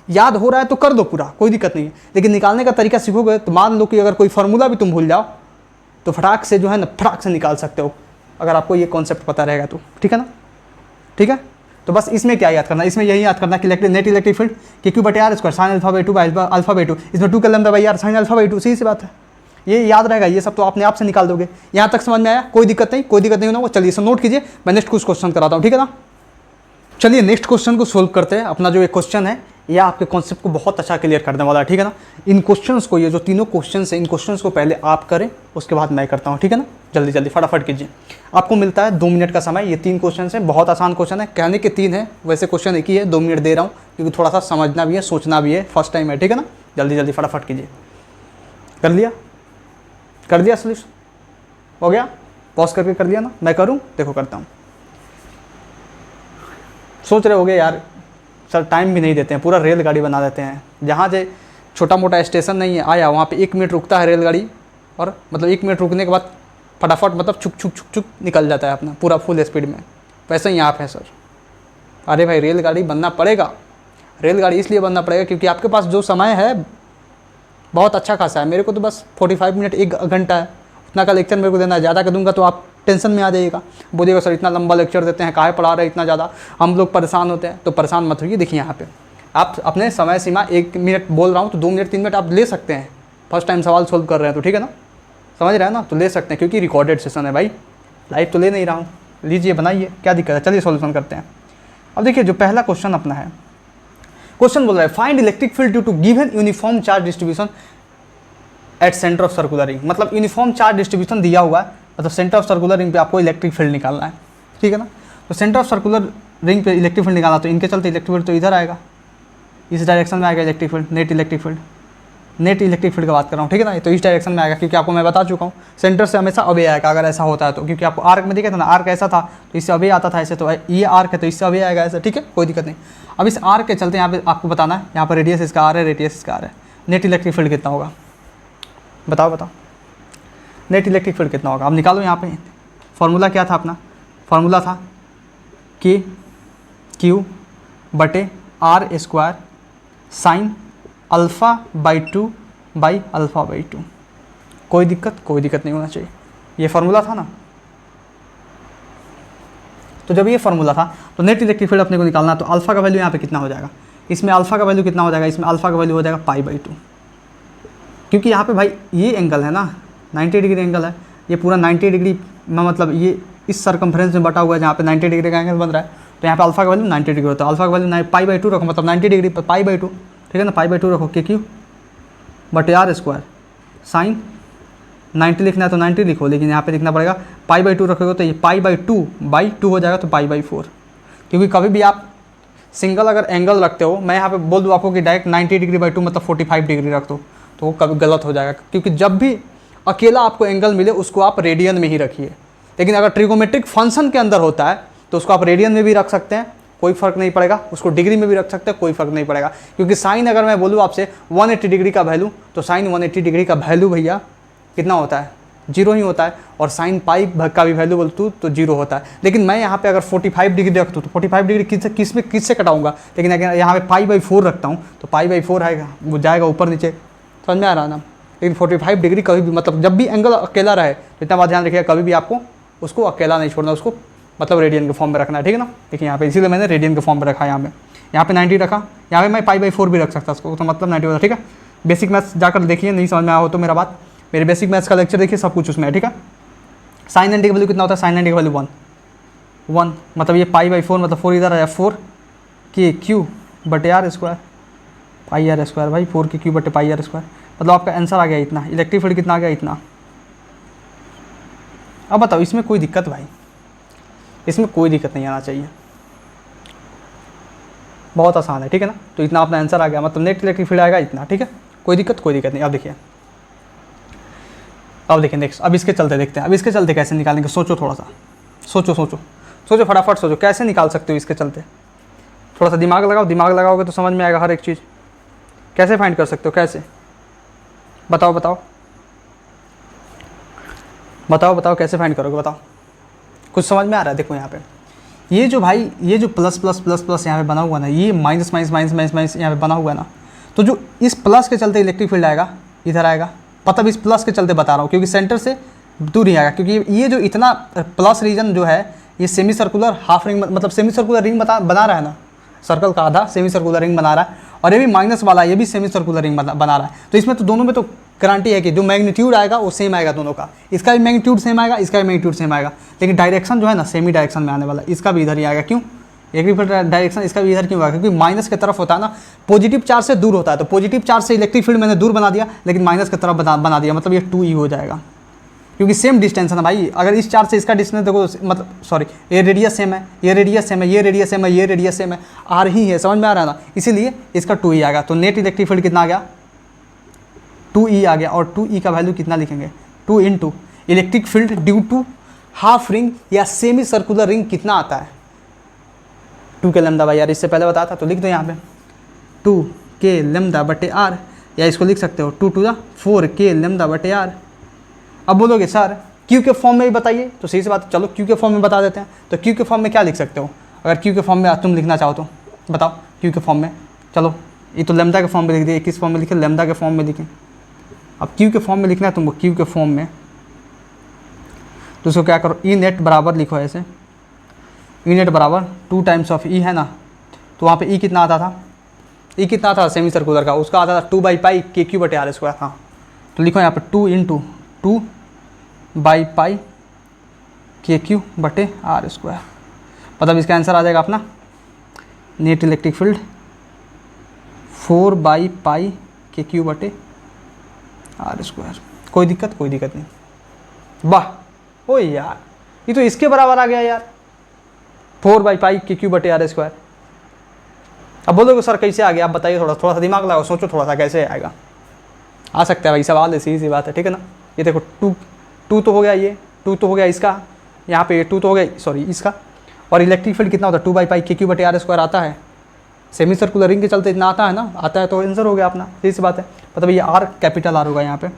Speaker 1: याद हो रहा है तो कर दो पूरा, कोई दिक्कत नहीं है, लेकिन निकालने का तरीका सीखोगे तो मान लो कि अगर कोई फार्मूला भी तुम भूल जाओ तो फटाक से जो है ना फटाक से निकाल सकते हो, अगर आपको ये कॉन्सेप्ट पता रहेगा तो, ठीक है ना, ठीक है। तो बस इसमें क्या याद करना, इसमें यही याद करना कि net electric field k Q बटे R square sine alpha by 2 by alpha by 2, इसमें 2 का lambda by R sine alpha by 2, सही सी बात है, ये याद रहेगा, ये सब तो अपने आप से निकाल दोगे। यहाँ तक समझ में आया, कोई दिक्कत नहीं होगा। चलिए इसे नोट कीजिए, मैं नेक्स्ट कुछ क्वेश्चन कराता हूँ, ठीक है ना। चलिए नेक्स्ट क्वेश्चन को सोल्व करते हैं। अपना जो एक क्वेश्चन है यह आपके कॉन्सेप्ट को बहुत अच्छा क्लियर करने वाला है, ठीक है ना। इन क्वेश्चंस को, ये जो तीनों क्वेश्चंस हैं, इन क्वेश्चंस को पहले आप करें, उसके बाद मैं करता हूँ, ठीक है ना। जल्दी जल्दी फटाफट कीजिए, आपको मिलता है 2 मिनट का समय। ये 3 क्वेश्चन हैं, बहुत आसान क्वेश्चन है, कहने के 3 है, वैसे क्वेश्चन एक ही है, 2 मिनट दे रहा हूँ क्योंकि थोड़ा सा समझना भी है, सोचना भी है, फर्स्ट टाइम है, ठीक है ना। जल्दी जल्दी फटाफट कीजिए। कर दिया सोल्यूशन, हो गया, पॉज करके कर लिया ना, मैं करूँ, देखो करता हूँ। सोच रहे होगे यार सर टाइम भी नहीं देते हैं, पूरा रेलगाड़ी बना देते हैं, जहाँ से छोटा मोटा स्टेशन नहीं है आया वहाँ पे 1 मिनट रुकता है रेलगाड़ी, और मतलब 1 मिनट रुकने के बाद फटाफट मतलब छुक छुक छुक छुक निकल जाता है अपना पूरा फुल स्पीड में। वैसे ही आप हैं सर। अरे भाई रेलगाड़ी बनना पड़ेगा, रेलगाड़ी इसलिए बनना पड़ेगा क्योंकि आपके पास जो समय है बहुत अच्छा खासा है। मेरे को तो बस 45 मिनट 1 घंटा है, उतना का लेक्चर मेरे को देना है, ज़्यादा का दूंगा तो आप टेंशन में आ जाइएगा, बोलिएगा सर इतना लंबा लेक्चर देते हैं, काहे पढ़ा रहे इतना ज़्यादा, हम लोग परेशान होते हैं। तो परेशान मत होइए, देखिए यहाँ पे आप अपने समय सीमा 1 मिनट बोल रहा हूँ तो 2 मिनट 3 मिनट आप ले सकते हैं, फर्स्ट टाइम सवाल सोल्व कर रहे हैं तो, ठीक है ना, समझ रहे हैं ना, तो ले सकते हैं क्योंकि रिकॉर्डेड सेशन है भाई, लाइव तो ले नहीं रहा हूँ। लीजिए बनाइए, क्या दिक्कत है, चलिए सॉल्यूशन करते हैं। अब देखिए जो पहला क्वेश्चन अपना है, क्वेश्चन बोल रहा है find electric field due to given uniform charge distribution at centre of circular ring. मतलब यूनिफॉर्म चार्ज डिस्ट्रीब्यूशन दिया हुआ है, मतलब सेंटर ऑफ सर्कुलर रिंग पे आपको इलेक्ट्रिक फील्ड निकालना है, ठीक है ना। तो सेंटर ऑफ सर्कुलर रिंग पे इलेक्ट्रिक फील्ड निकालना, तो इनके चलते इलेक्ट्रिक फील्ड तो इधर आएगा, इस डायरेक्शन में आएगा electric field, net electric field की बात कर रहा हूँ, ठीक है ना। तो इस डायरेक्शन में आएगा क्योंकि आपको मैं बता चुका हूँ सेंटर से हमेशा अवे आएगा अगर ऐसा होता है तो, क्योंकि आपको आर्क में दिखा था ना, आर्क ऐसा था तो इससे अवे आता था ऐसे, तो ये आर्क है तो इससे अवे आएगा ऐसे, ठीक है, कोई दिक्कत नहीं। अब इस आर्क के चलते यहाँ पे आपको बताना है, यहाँ पर रेडियस इसका आर है, रेडियस इसका आर है, नेट इलेक्ट्रिक फील्ड कितना होगा, बताओ नेट इलेक्ट्रिक फील्ड कितना होगा। अब निकालो यहाँ पे, फॉर्मूला क्या था अपना, फॉर्मूला था के क्यू बटे R square sine alpha by 2 by alpha by 2। कोई दिक्कत नहीं होना चाहिए, ये फार्मूला था ना। तो जब ये फार्मूला था तो नेट इलेक्ट्रिक फील्ड अपने को निकालना, तो अल्फ़ा का वैल्यू यहाँ पे कितना हो जाएगा, इसमें अल्फ़ा का वैल्यू कितना हो जाएगा, इसमें अल्फ़ा का वैल्यू हो जाएगा पाई बाई 2, क्योंकि यहाँ पे भाई ये एंगल है ना 90 डिग्री एंगल है, ये पूरा 90 डिग्री में, मतलब ये इस सर्कम्फ्रेंस में बटा हुआ है जहाँ पे 90 डिग्री का एंगल बन रहा है, तो यहाँ पे अल्फ़ा का वैल्यू 90 डिग्री होता है। अल्फ़ा का वैल्यू पाई बाई 2 रखो, मतलब 90 डिग्री पर पाई बाई 2, ठीक है ना, पाई बाई 2 रखो, के क्यू बटे आर स्क्वायर साइन 90 लिखना है तो 90 लिखो, लेकिन यहाँ पे लिखना पड़ेगा पाई बाई 2 रखोगे तो ये पाई बाई 2 हो जाएगा, तो पाई बाई 4। क्योंकि कभी भी आप सिंगल अगर एंगल रखते हो, मैं यहाँ पे बोल दूँ आपको कि डायरेक्ट 90 डिग्री बाई 2 मतलब 45 डिग्री रख दो, तो वो कभी गलत हो जाएगा, क्योंकि जब भी अकेला आपको एंगल मिले उसको आप रेडियन में ही रखिए। लेकिन अगर ट्रिगोमेट्रिक फंक्शन के अंदर होता है तो उसको आप रेडियन में भी रख सकते हैं, कोई फ़र्क नहीं पड़ेगा, उसको डिग्री में भी रख सकते हैं, कोई फ़र्क नहीं पड़ेगा। क्योंकि साइन अगर मैं बोलूँ आपसे 180 डिग्री का वैल्यू, तो साइन 180 डिग्री का वैल्यू भैया कितना होता है, 0 ही होता है। और साइन पाई का भी वैल्यू बोलूँ तो 0 होता है। लेकिन मैं यहाँ पे अगर 45 डिग्री रखता हूँ तो 45 डिग्री किससे कटाऊंगा, लेकिन अगर यहाँ पे π/4 रखता हूँ तो π/4 आएगा, वो जाएगा ऊपर नीचे, समझ में आ रहा ना। लेकिन 45 डिग्री कभी भी, मतलब जब भी एंगल अकेला रहे तो इतना बात ध्यान रखिएगा, कभी भी आपको उसको अकेला नहीं छोड़ना, उसको मतलब रेडियन के फॉर्म में रखना है, ठीक है ना। देखिए यहाँ पे इसीलिए मैंने रेडियन के फॉर्म में रखा है। यहाँ पे 90 रखा, यहाँ पे मैं π/4 भी रख सकता उसको, तो मतलब 90 होता, ठीक है। बेसिक मैथ्स जाकर देखिए, नहीं समझ में आया हो तो मेरा बात, मेरे बेसिक मैथ्स का लेक्चर देखिए, सब कुछ उसमें है, ठीक है। साइन 90 का वैल्यू कितना होता है, साइन 90 का वैल्यू 1, मतलब ये π/4 मतलब 4 इधर आया, 4k³ बटे r स्क्वायर, πr स्क्वायर भाई, 4k³ बटे πr स्क्वायर, मतलब आपका आंसर आ गया इतना। इलेक्ट्रिक फील्ड कितना आ गया, इतना। अब बताओ इसमें कोई दिक्कत भाई, इसमें कोई दिक्कत नहीं आना चाहिए, बहुत आसान है, ठीक है ना। तो इतना अपना आंसर आ गया, मतलब नेट इलेक्ट्रिक फील्ड आएगा इतना, ठीक है। कोई दिक्कत नहीं। अब देखिए नेक्स्ट, अब इसके चलते देखते हैं, अब इसके चलते कैसे निकालेंगे, सोचो थोड़ा सा, सोचो फटाफट सोचो, कैसे निकाल सकते हो इसके चलते। थोड़ा सा दिमाग लगाओगे तो समझ में आएगा हर एक चीज़। कैसे फाइंड कर सकते हो, कैसे, बताओ कैसे फाइंड करोगे, बताओ। कुछ समझ में आ रहा है। देखो यहाँ पे ये जो भाई, ये जो प्लस प्लस प्लस प्लस यहाँ पे बना हुआ ना, ये minus minus minus minus minus यहाँ पे बना हुआ है ना, तो जो इस प्लस के चलते इलेक्ट्रिक फील्ड आएगा, इधर आएगा, मतलब इस प्लस के चलते बता रहा हूँ, क्योंकि सेंटर से दूर ही आएगा। क्योंकि ये जो इतना प्लस रीजन जो है, ये सेमी सर्कुलर हाफ रिंग, मतलब सेमी सर्कुलर रिंग बना रहा है ना, सर्कल का आधा सेमी सर्कुलर रिंग बना रहा है, और ये भी माइनस वाला, ये भी सेमी सर्कुलर रिंग बना रहा है। तो इसमें तो दोनों में तो गारंटी है कि जो मैग्नीट्यूड आएगा वो सेम आएगा दोनों का, इसका भी मैग्नीट्यूड सेम आएगा, इसका भी मैग्नीट्यूड सेम आएगा, लेकिन डायरेक्शन जो है ना सेमी डायरेक्शन में आने वाला, इसका भी इधर ही आएगा। क्यों, इलेक्ट्रिक डायरेक्शन इसका भी इधर क्यों आएगा, क्योंकि माइनस की तरफ होता है ना, पॉजिटिव चार्ज से दूर होता है, तो पॉजिटिव चार्ज से इलेक्ट्रिक फील्ड मैंने दूर बना दिया, लेकिन माइनस की तरफ बना दिया, मतलब ये 2e हो जाएगा, क्योंकि सेम डिस्टेंस है ना भाई। अगर इस चार्ज से इसका डिस्टेंस देखो, मतलब सॉरी, ये रेडियस सेम है, ये रेडियस सेम है, ये रेडियस सेम है, ये रेडियस सेम है, आर ही है, समझ में आ रहा है ना, इसीलिए इसका 2e आ गया। तो नेट इलेक्ट्रिक फील्ड कितना आ गया, 2e आ गया। और 2e का वैल्यू कितना लिखेंगे, 2 into electric field due to half ring या सेमी सर्कुलर रिंग कितना आता है, 2 के लैम्डा बाई आर, इससे पहले बताया था, तो लिख दो यहाँ पे 2 के लैम्डा बटे आर, या इसको लिख सकते हो 2 to 4 के लैम्डा बटे आर। अब बोलोगे सर क्यू के फॉर्म में भी बताइए, तो सही से बात, चलो क्यू के फॉर्म में बता देते हैं। तो क्यू के फॉर्म में क्या लिख सकते हो, अगर क्यू के फॉर्म में तुम लिखना चाहो तो बताओ। क्यू के फॉर्म में, चलो ये तो लैम्डा के फॉर्म में लिख दिए, किस फॉर्म में लिखे, लैम्डा के फॉर्म में लिखें। अब क्यू के फॉर्म में लिखना है तुमको, क्यू के फॉर्म में, तो उसको क्या करो, ई नेट बराबर लिखो ऐसे, ई नेट बराबर 2 टाइम्स ऑफ ई है ना, तो वहाँ पे ई कितना आता था, ई कितना था सेमी सर्कुलर का, उसका आता था 2/π KQ बटे आर स्क्वायर। हाँ, तो लिखो यहाँ पे 2 इंटू 2/π KQ बटे आर स्क्वायर, मतलब इसका आंसर आ जाएगा अपना नेट इलेक्ट्रिक फील्ड 4/π KQ बटे आर स्क्वायर। कोई दिक्कत नहीं। वाह, ओ यार ये तो इसके बराबर आ गया यार, 4/π KQ बटे आर स्क्वायर। अब बोलोगे सर कैसे आ गया, आप बताइए, थोड़ा सा दिमाग लगाओ, सोचो थोड़ा सा कैसे आएगा। आ सकता है भाई, सवाल है, सीधी सी बात है, ठीक है ना। ये देखो 2 तो हो गया, ये 2 तो हो गया इसका, यहाँ पे 2 तो हो गया, सॉरी इसका। और इलेक्ट्रिक फील्ड कितना होता है, 2/π KQ बटे आर स्क्वायर आता है, सेमी सर्कुलर रिंग के चलते इतना आता है ना, आता है, तो आंसर हो गया अपना, सीधी सी बात है। मतलब ये आर कैपिटल आर होगा, यहाँ पे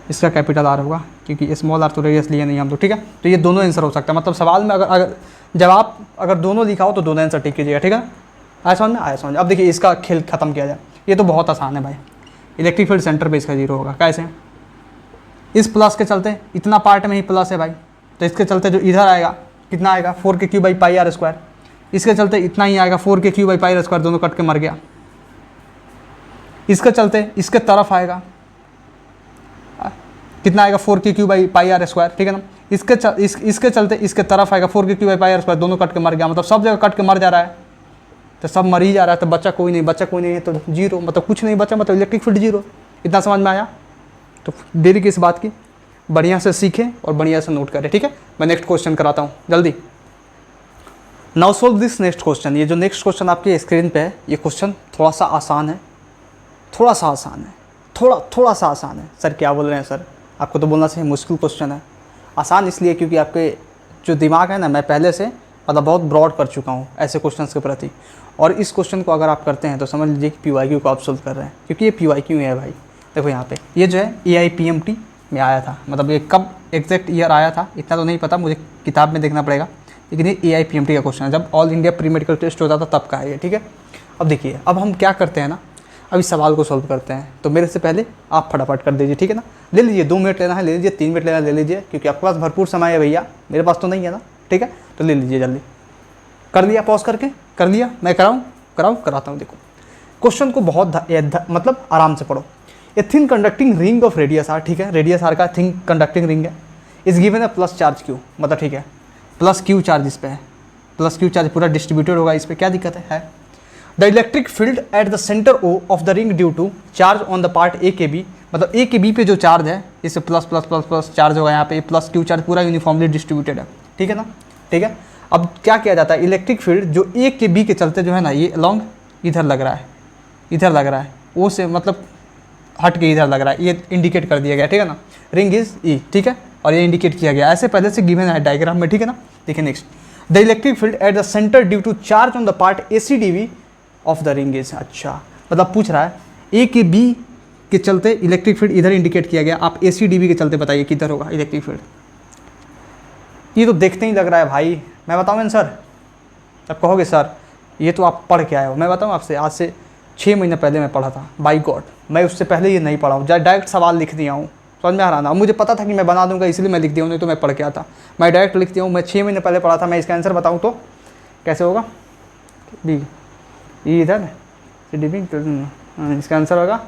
Speaker 1: इसका कैपिटल आर होगा, क्योंकि स्मॉल आर तो रेडियस लिए नहीं हम तो, ठीक है। तो ये दोनों आंसर हो सकता है, मतलब सवाल में अगर जवाब अगर दोनों लिखा हो तो दोनों आंसर ठीक कीजिएगा, ठीक है। आया समझ में, आया समझ। अब देखिए इसका खेल खत्म किया जाए, ये तो बहुत आसान है भाई। इलेक्ट्रिक फील्ड सेंटर पे इसका 0 होगा, कैसे, इस प्लस के चलते इतना पार्ट में ही प्लस है भाई, तो इसके चलते जो इधर आएगा कितना आएगा 4KQ/πr स्क्वायर, इसके चलते इतना ही आएगा 4KQ/πr स्क्वायर, दोनों कट के मर गया। इसके चलते इसके तरफ आएगा कितना आएगा 4KQ/πr स्क्वायर, ठीक है ना। इसके चलते इसके तरफ आएगा 4KQ/πr स्क्वायर, दोनों कट के मर गया, मतलब सब जगह कट के मर जा रहा है, तो सब मर ही जा रहा है, तो बच्चा कोई नहीं है, तो 0, मतलब कुछ नहीं बचा, मतलब इलेक्ट्रिक फील्ड 0। इतना समझ में आया, तो देरी की इस बात की, बढ़िया से सीखें और बढ़िया से नोट करें, ठीक है। मैं नेक्स्ट क्वेश्चन कराता हूँ जल्दी। Now solve this next question. ये जो नेक्स्ट क्वेश्चन आपके स्क्रीन पे है, ये क्वेश्चन थोड़ा सा आसान है, थोड़ा सा आसान है। सर क्या बोल रहे हैं सर, आपको तो बोलना चाहिए मुश्किल क्वेश्चन है। आसान इसलिए क्योंकि आपके जो दिमाग है ना, मैं पहले से मतलब बहुत ब्रॉड कर चुका हूँ ऐसे क्वेश्चंस के प्रति। और इस क्वेश्चन को अगर आप करते हैं तो समझ लीजिए कि PYQ को आप सोल्व कर रहे हैं, क्योंकि ये PYQ है भाई। देखो यहाँ पे ये जो है AIPMT में आया था, मतलब ये कब एग्जैक्ट ईयर आया था इतना तो नहीं पता, मुझे किताब में देखना पड़ेगा, लेकिन ये AIPMT का क्वेश्चन है, जब all India pre medical test होता था तब का है ये, ठीक है। अब देखिए, अब हम क्या करते हैं ना, अब इस सवाल को सोल्व करते हैं। तो मेरे से पहले आप फटाफट कर दीजिए, ठीक है ना। ले लीजिए, 2 मिनट लेना है ले लीजिए, 3 मिनट लेना ले लीजिए, क्योंकि आपके पास भरपूर समय है भैया, मेरे पास तो नहीं है ना, ठीक है। तो ले लीजिए जल्दी। कर लिया पॉज करके? कर लिया? मैं कराता हूँ। देखो क्वेश्चन को बहुत मतलब आराम से पढ़ो। A thin conducting ring of radius R, ठीक है, रेडियस आर का थिन कंडक्टिंग रिंग है, इस गिवन है प्लस चार्ज क्यू, मतलब ठीक है प्लस क्यू चार्ज इस पे है, प्लस क्यू चार्ज पूरा डिस्ट्रीब्यूटेड होगा इस पर, क्या दिक्कत है। The electric field at the centre O of the ring due to charge on the part A के बी, मतलब ए के बी पे जो चार्ज है इससे plus plus plus plus charge होगा, यहाँ पे प्लस क्यू चार्ज पूरा यूनिफॉर्मली डिस्ट्रीब्यूटेड है, ठीक है ना, ठीक है। अब क्या किया जाता है, इलेक्ट्रिक फील्ड जो ए के बी के चलते जो है ना, ये लॉन्ग इधर लग रहा है, इधर लग रहा है, ओ से मतलब हट के इधर लग रहा है, ये इंडिकेट कर दिया गया, ठीक है ना, रिंग इज ई, ठीक है, और ये इंडिकेट किया गया, ऐसे पहले से गिवन है डायग्राम में, ठीक है ना। देखिए next, the electric field at the centre due to charge on the part ACDB of the ring is, अच्छा मतलब पूछ रहा है ए के बी के चलते इलेक्ट्रिक फील्ड इधर इंडिकेट किया गया, आप ACDB के चलते बताइए किधर होगा इलेक्ट्रिक फील्ड। ये तो देखते ही लग रहा है भाई, मैं बताऊँ आंसर? अब कहोगे सर ये तो आप पढ़ के आए हो, मैं बताऊँ आपसे, आज से 6 महीने पहले मैं पढ़ा था, बाई गॉड, मैं उससे पहले ये नहीं पढ़ा हूँ, डायरेक्ट सवाल लिख दिया हूँ, समझ में आ रहा ना। मुझे पता था कि मैं बना दूंगा इसलिए मैं लिख दिया हूँ, नहीं तो मैं पढ़ के आता, मैं डायरेक्ट लिख दिया हूँ। मैं 6 महीने पहले पढ़ा था, मैं इसका आंसर बताऊँ तो कैसे होगा, बी ई इधर CDB, इसका आंसर होगा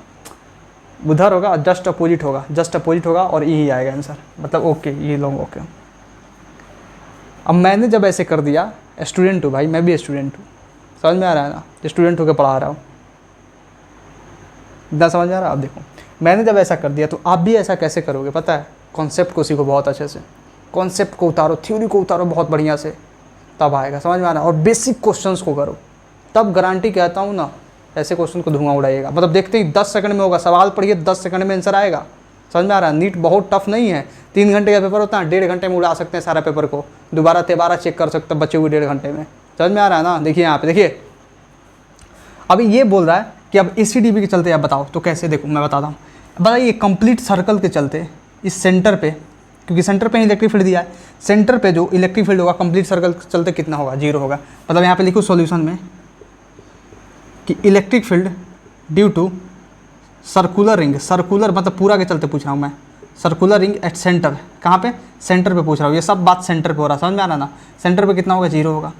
Speaker 1: उधर होगा, जस्ट अपोजिट होगा और ई ही आएगा आंसर, मतलब ओके, ये लॉन्ग ओके। अब मैंने जब ऐसे कर दिया, स्टूडेंट हूँ भाई, मैं भी स्टूडेंट हूँ, समझ में आ रहा है ना, स्टूडेंट होकर पढ़ा रहा हूँ, इतना समझ में आ रहा है। आप देखो मैंने जब ऐसा कर दिया तो आप भी ऐसा कैसे करोगे, पता है, कॉन्सेप्ट को सीखो बहुत अच्छे से, कॉन्सेप्ट को उतारो, थ्योरी को उतारो बहुत बढ़िया से, तब आएगा समझ में आ रहा है। और बेसिक क्वेश्चंस को करो, तब गारंटी कहता हूँ ना, ऐसे क्वेश्चन को धुआं उड़ाइएगा, मतलब देखते ही 10 सेकंड में होगा, सवाल पढ़िए 10 सेकंड में आंसर आएगा, समझ में आ रहा है। नीट बहुत टफ नहीं है, 3 घंटे का पेपर होता है, 1.5 घंटे में उड़ा सकते हैं सारा पेपर को, दोबारा तिबारा चेक कर सकते हैं बचे हुए 1.5 घंटे में, समझ में आ रहा है ना। देखिए यहाँ पे देखिए, अभी ये बोल रहा है कि अब ACDB के चलते आप बताओ, तो कैसे, देखो मैं बताता हूँ, बताइए कंप्लीट सर्कल के चलते इस सेंटर पे, क्योंकि सेंटर पे इलेक्ट्रिक फील्ड दिया है, सेंटर पे जो इलेक्ट्रिक फील्ड होगा कंप्लीट सर्कल के चलते कितना होगा, 0 होगा। मतलब यहाँ पे लिखो सॉल्यूशन में कि electric field due to circular ring, circular मतलब पूरा के चलते पूछ रहा हूँ मैं, सर्कुलर रिंग एट सेंटर, कहाँ पे, सेंटर पे पूछ रहा हूँ, ये सब बात सेंटर पे हो रहा है, समझ में आ रहा ना। सेंटर पे कितना होगा, 0 होगा।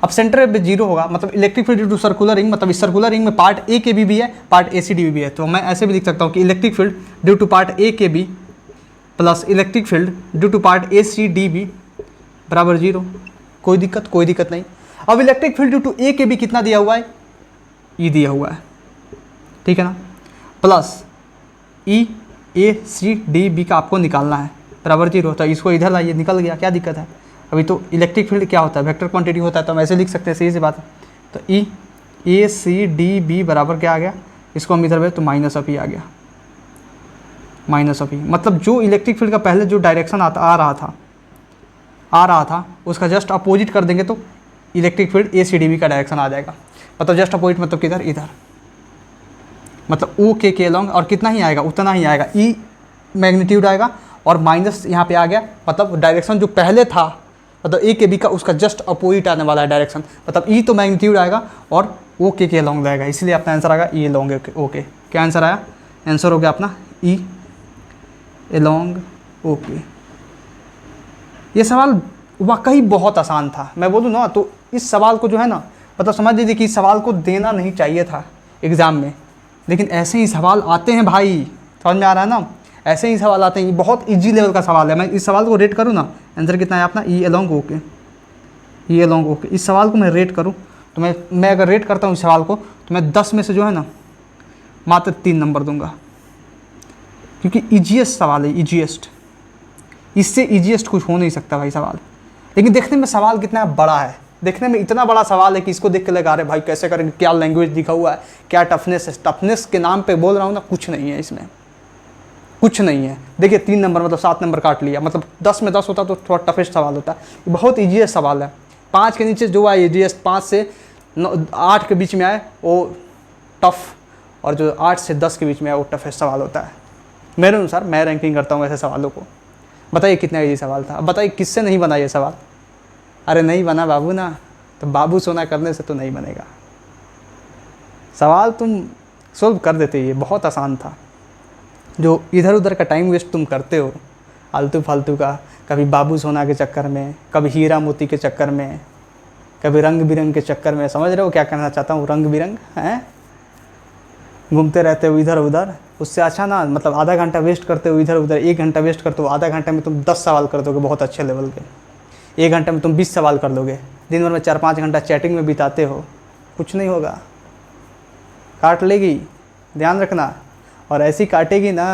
Speaker 1: अब सेंटर पे 0 होगा मतलब electric field due to circular ring, मतलब इस सर्कुलर रिंग में पार्ट ए के बी भी है, पार्ट ACDB भी है, तो मैं ऐसे भी लिख सकता हूँ कि electric field due to part A के B plus electric field due to part ACDB बराबर 0। कोई दिक्कत नहीं। अब electric field due to A के बी कितना दिया हुआ है, ई दिया हुआ है, ठीक है ना, प्लस ACDB का आपको निकालना है बराबर 0, तो इसको इधर लाइए, निकल गया, क्या दिक्कत है। अभी तो इलेक्ट्रिक फील्ड क्या होता है, वेक्टर क्वांटिटी होता है, तो हम ऐसे लिख सकते हैं, सही सी बात है। तो ACDB बराबर क्या आ गया, इसको हम इधर भेज तो माइनस ऑफ ई आ गया, माइनस ऑफ ई, मतलब जो इलेक्ट्रिक फील्ड का पहले जो डायरेक्शन आ रहा था उसका जस्ट अपोजिट कर देंगे तो इलेक्ट्रिक फील्ड ACDB का डायरेक्शन आ जाएगा, मतलब जस्ट अपोजिट मतलब किधर, इधर, मतलब O के लॉन्ग, और कितना ही आएगा, उतना ही आएगा, ई मैग्नीट्यूड आएगा और माइनस यहाँ पे आ गया, मतलब डायरेक्शन जो पहले था, मतलब ए के बी का उसका जस्ट अपोजिट आने वाला है डायरेक्शन, मतलब ई तो मैग्नीट्यूड आएगा और ओ के लॉन्ग जाएगा, इसलिए अपना आंसर आएगा ई लॉन्ग ओके। क्या आंसर आया, आंसर हो गया अपना ई लॉन्ग ओके। ये सवाल वाकई बहुत आसान था, मैं बोलूँ ना, तो इस सवाल को जो है ना, मतलब समझ लीजिए कि इस सवाल को देना नहीं चाहिए था एग्ज़ाम में, लेकिन ऐसे ही सवाल आते हैं भाई, समझ में आ रहा है ना, ऐसे ही सवाल आते हैं। ये बहुत इजी लेवल का सवाल है, मैं इस सवाल को रेट करूँ ना, आंसर कितना है अपना ई लॉन्ग ओके, ई लॉन्ग ओके। इस सवाल को मैं रेट करूँ तो मैं अगर रेट करता हूँ इस सवाल को, तो मैं 10 में से जो है ना मात्र 3 नंबर दूंगा, क्योंकि ईजीएस्ट सवाल है, ईजीएस्ट, इससे ईजीएस्ट कुछ हो नहीं सकता भाई सवाल। लेकिन देखने में सवाल कितना बड़ा है, देखने में इतना बड़ा सवाल है कि इसको देख के लगा रहे भाई कैसे करेंगे, क्या लैंग्वेज दिखा हुआ है, क्या टफनेस है, टफनेस के नाम पे बोल रहा हूँ ना, कुछ नहीं है इसमें, कुछ नहीं है। देखिए 3 नंबर मतलब 7 नंबर काट लिया, मतलब 10 में 10 होता तो थोड़ा टफेस्ट सवाल होता है। ये बहुत ईजीएस्ट सवाल है। 5 के नीचे जो आए ईजीएस्ट, 5 से 8 के बीच में आए वो टफ, और जो 8 से 10 के बीच में आए वो टफेस्ट सवाल होता है मेरे अनुसार। मैं रैंकिंग करता हूँ ऐसे सवालों को। बताइए कितना ईजी सवाल था। अब बताइए किससे नहीं बना ये सवाल। अरे नहीं बना बाबू ना, तो बाबू सोना करने से तो नहीं बनेगा। सवाल तुम सोल्व कर देते, ये बहुत आसान था। जो इधर उधर का टाइम वेस्ट तुम करते हो आलतू फालतू का, कभी बाबू सोना के चक्कर में, कभी हीरा मोती के चक्कर में, कभी रंग बिरंग के चक्कर में। समझ रहे हो क्या कहना चाहता हूँ? रंग बिरंग हैं, घूमते रहते हो इधर उधर। उससे अच्छा ना, मतलब आधा घंटा वेस्ट करते हो इधर उधर, 1 घंटा वेस्ट करते हो, आधा घंटे में तुम 10 सवाल कर दोगे बहुत अच्छे लेवल के। 1 घंटे में तुम 20 सवाल कर लोगे। दिन भर में 4-5 घंटा चैटिंग में बिताते हो, कुछ नहीं होगा। काट लेगी, ध्यान रखना। और ऐसी काटेगी ना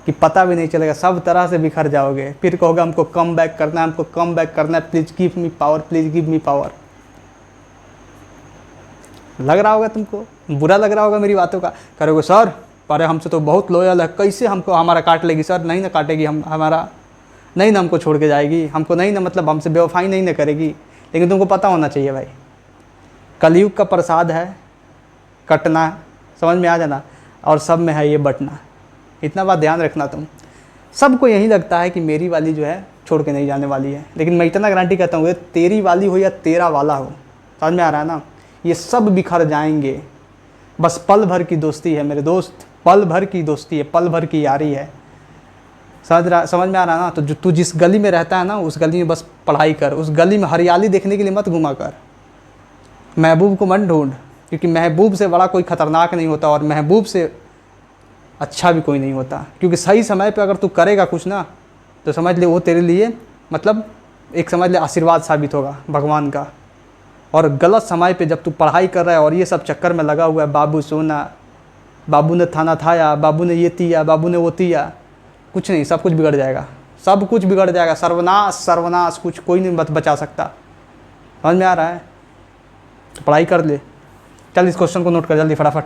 Speaker 1: कि पता भी नहीं चलेगा, सब तरह से बिखर जाओगे। फिर कहोगे हमको कम बैक करना है, हमको कम बैक करना है, please give me power, please give me power. लग रहा होगा तुमको, बुरा लग रहा होगा मेरी बातों का। करोगे सर अरे हमसे तो बहुत लॉयल है, कैसे हमको हमारा काट लेगी सर? नहीं ना काटेगी, हम हमारा नहीं ना हमको छोड़ के जाएगी, हमको नहीं ना, मतलब हमसे बेवफाई नहीं ना करेगी। लेकिन तुमको पता होना चाहिए भाई, कलयुग का प्रसाद है कटना, समझ में आ जाना, और सब में है ये बटना। इतना बात ध्यान रखना तुम। सबको यही लगता है कि मेरी वाली जो है छोड़ के नहीं जाने वाली है, लेकिन मैं इतना गारंटी कहता हूँ तेरी वाली हो या तेरा वाला हो, समझ में आ रहा है ना, ये सब बिखर जाएंगे। बस पल भर की दोस्ती है मेरे दोस्त, पल भर की दोस्ती है, पल भर की यारी है। समझ में आ रहा है ना? तो जो तू जिस गली में रहता है ना, उस गली में बस पढ़ाई कर, उस गली में हरियाली देखने के लिए मत घुमा कर। महबूब को मत ढूंढ, क्योंकि महबूब से बड़ा कोई ख़तरनाक नहीं होता, और महबूब से अच्छा भी कोई नहीं होता। क्योंकि सही समय पे अगर तू करेगा कुछ ना, तो समझ ले वो तेरे लिए मतलब एक समझ ले आशीर्वाद साबित होगा भगवान का। और गलत समय पे जब तू पढ़ाई कर रहा है और ये सब चक्कर में लगा हुआ है, बाबू सोना, बाबू ने थाना थाया, बाबू ने ये तिया, बाबू ने वो तिया, कुछ नहीं, सब कुछ बिगड़ जाएगा, सब कुछ बिगड़ जाएगा। सर्वनाश सर्वनाश, कुछ कोई नहीं बचा सकता। समझ में आ रहा है? तो पढ़ाई कर ले। चल इस क्वेश्चन को नोट कर जल्दी फटाफट।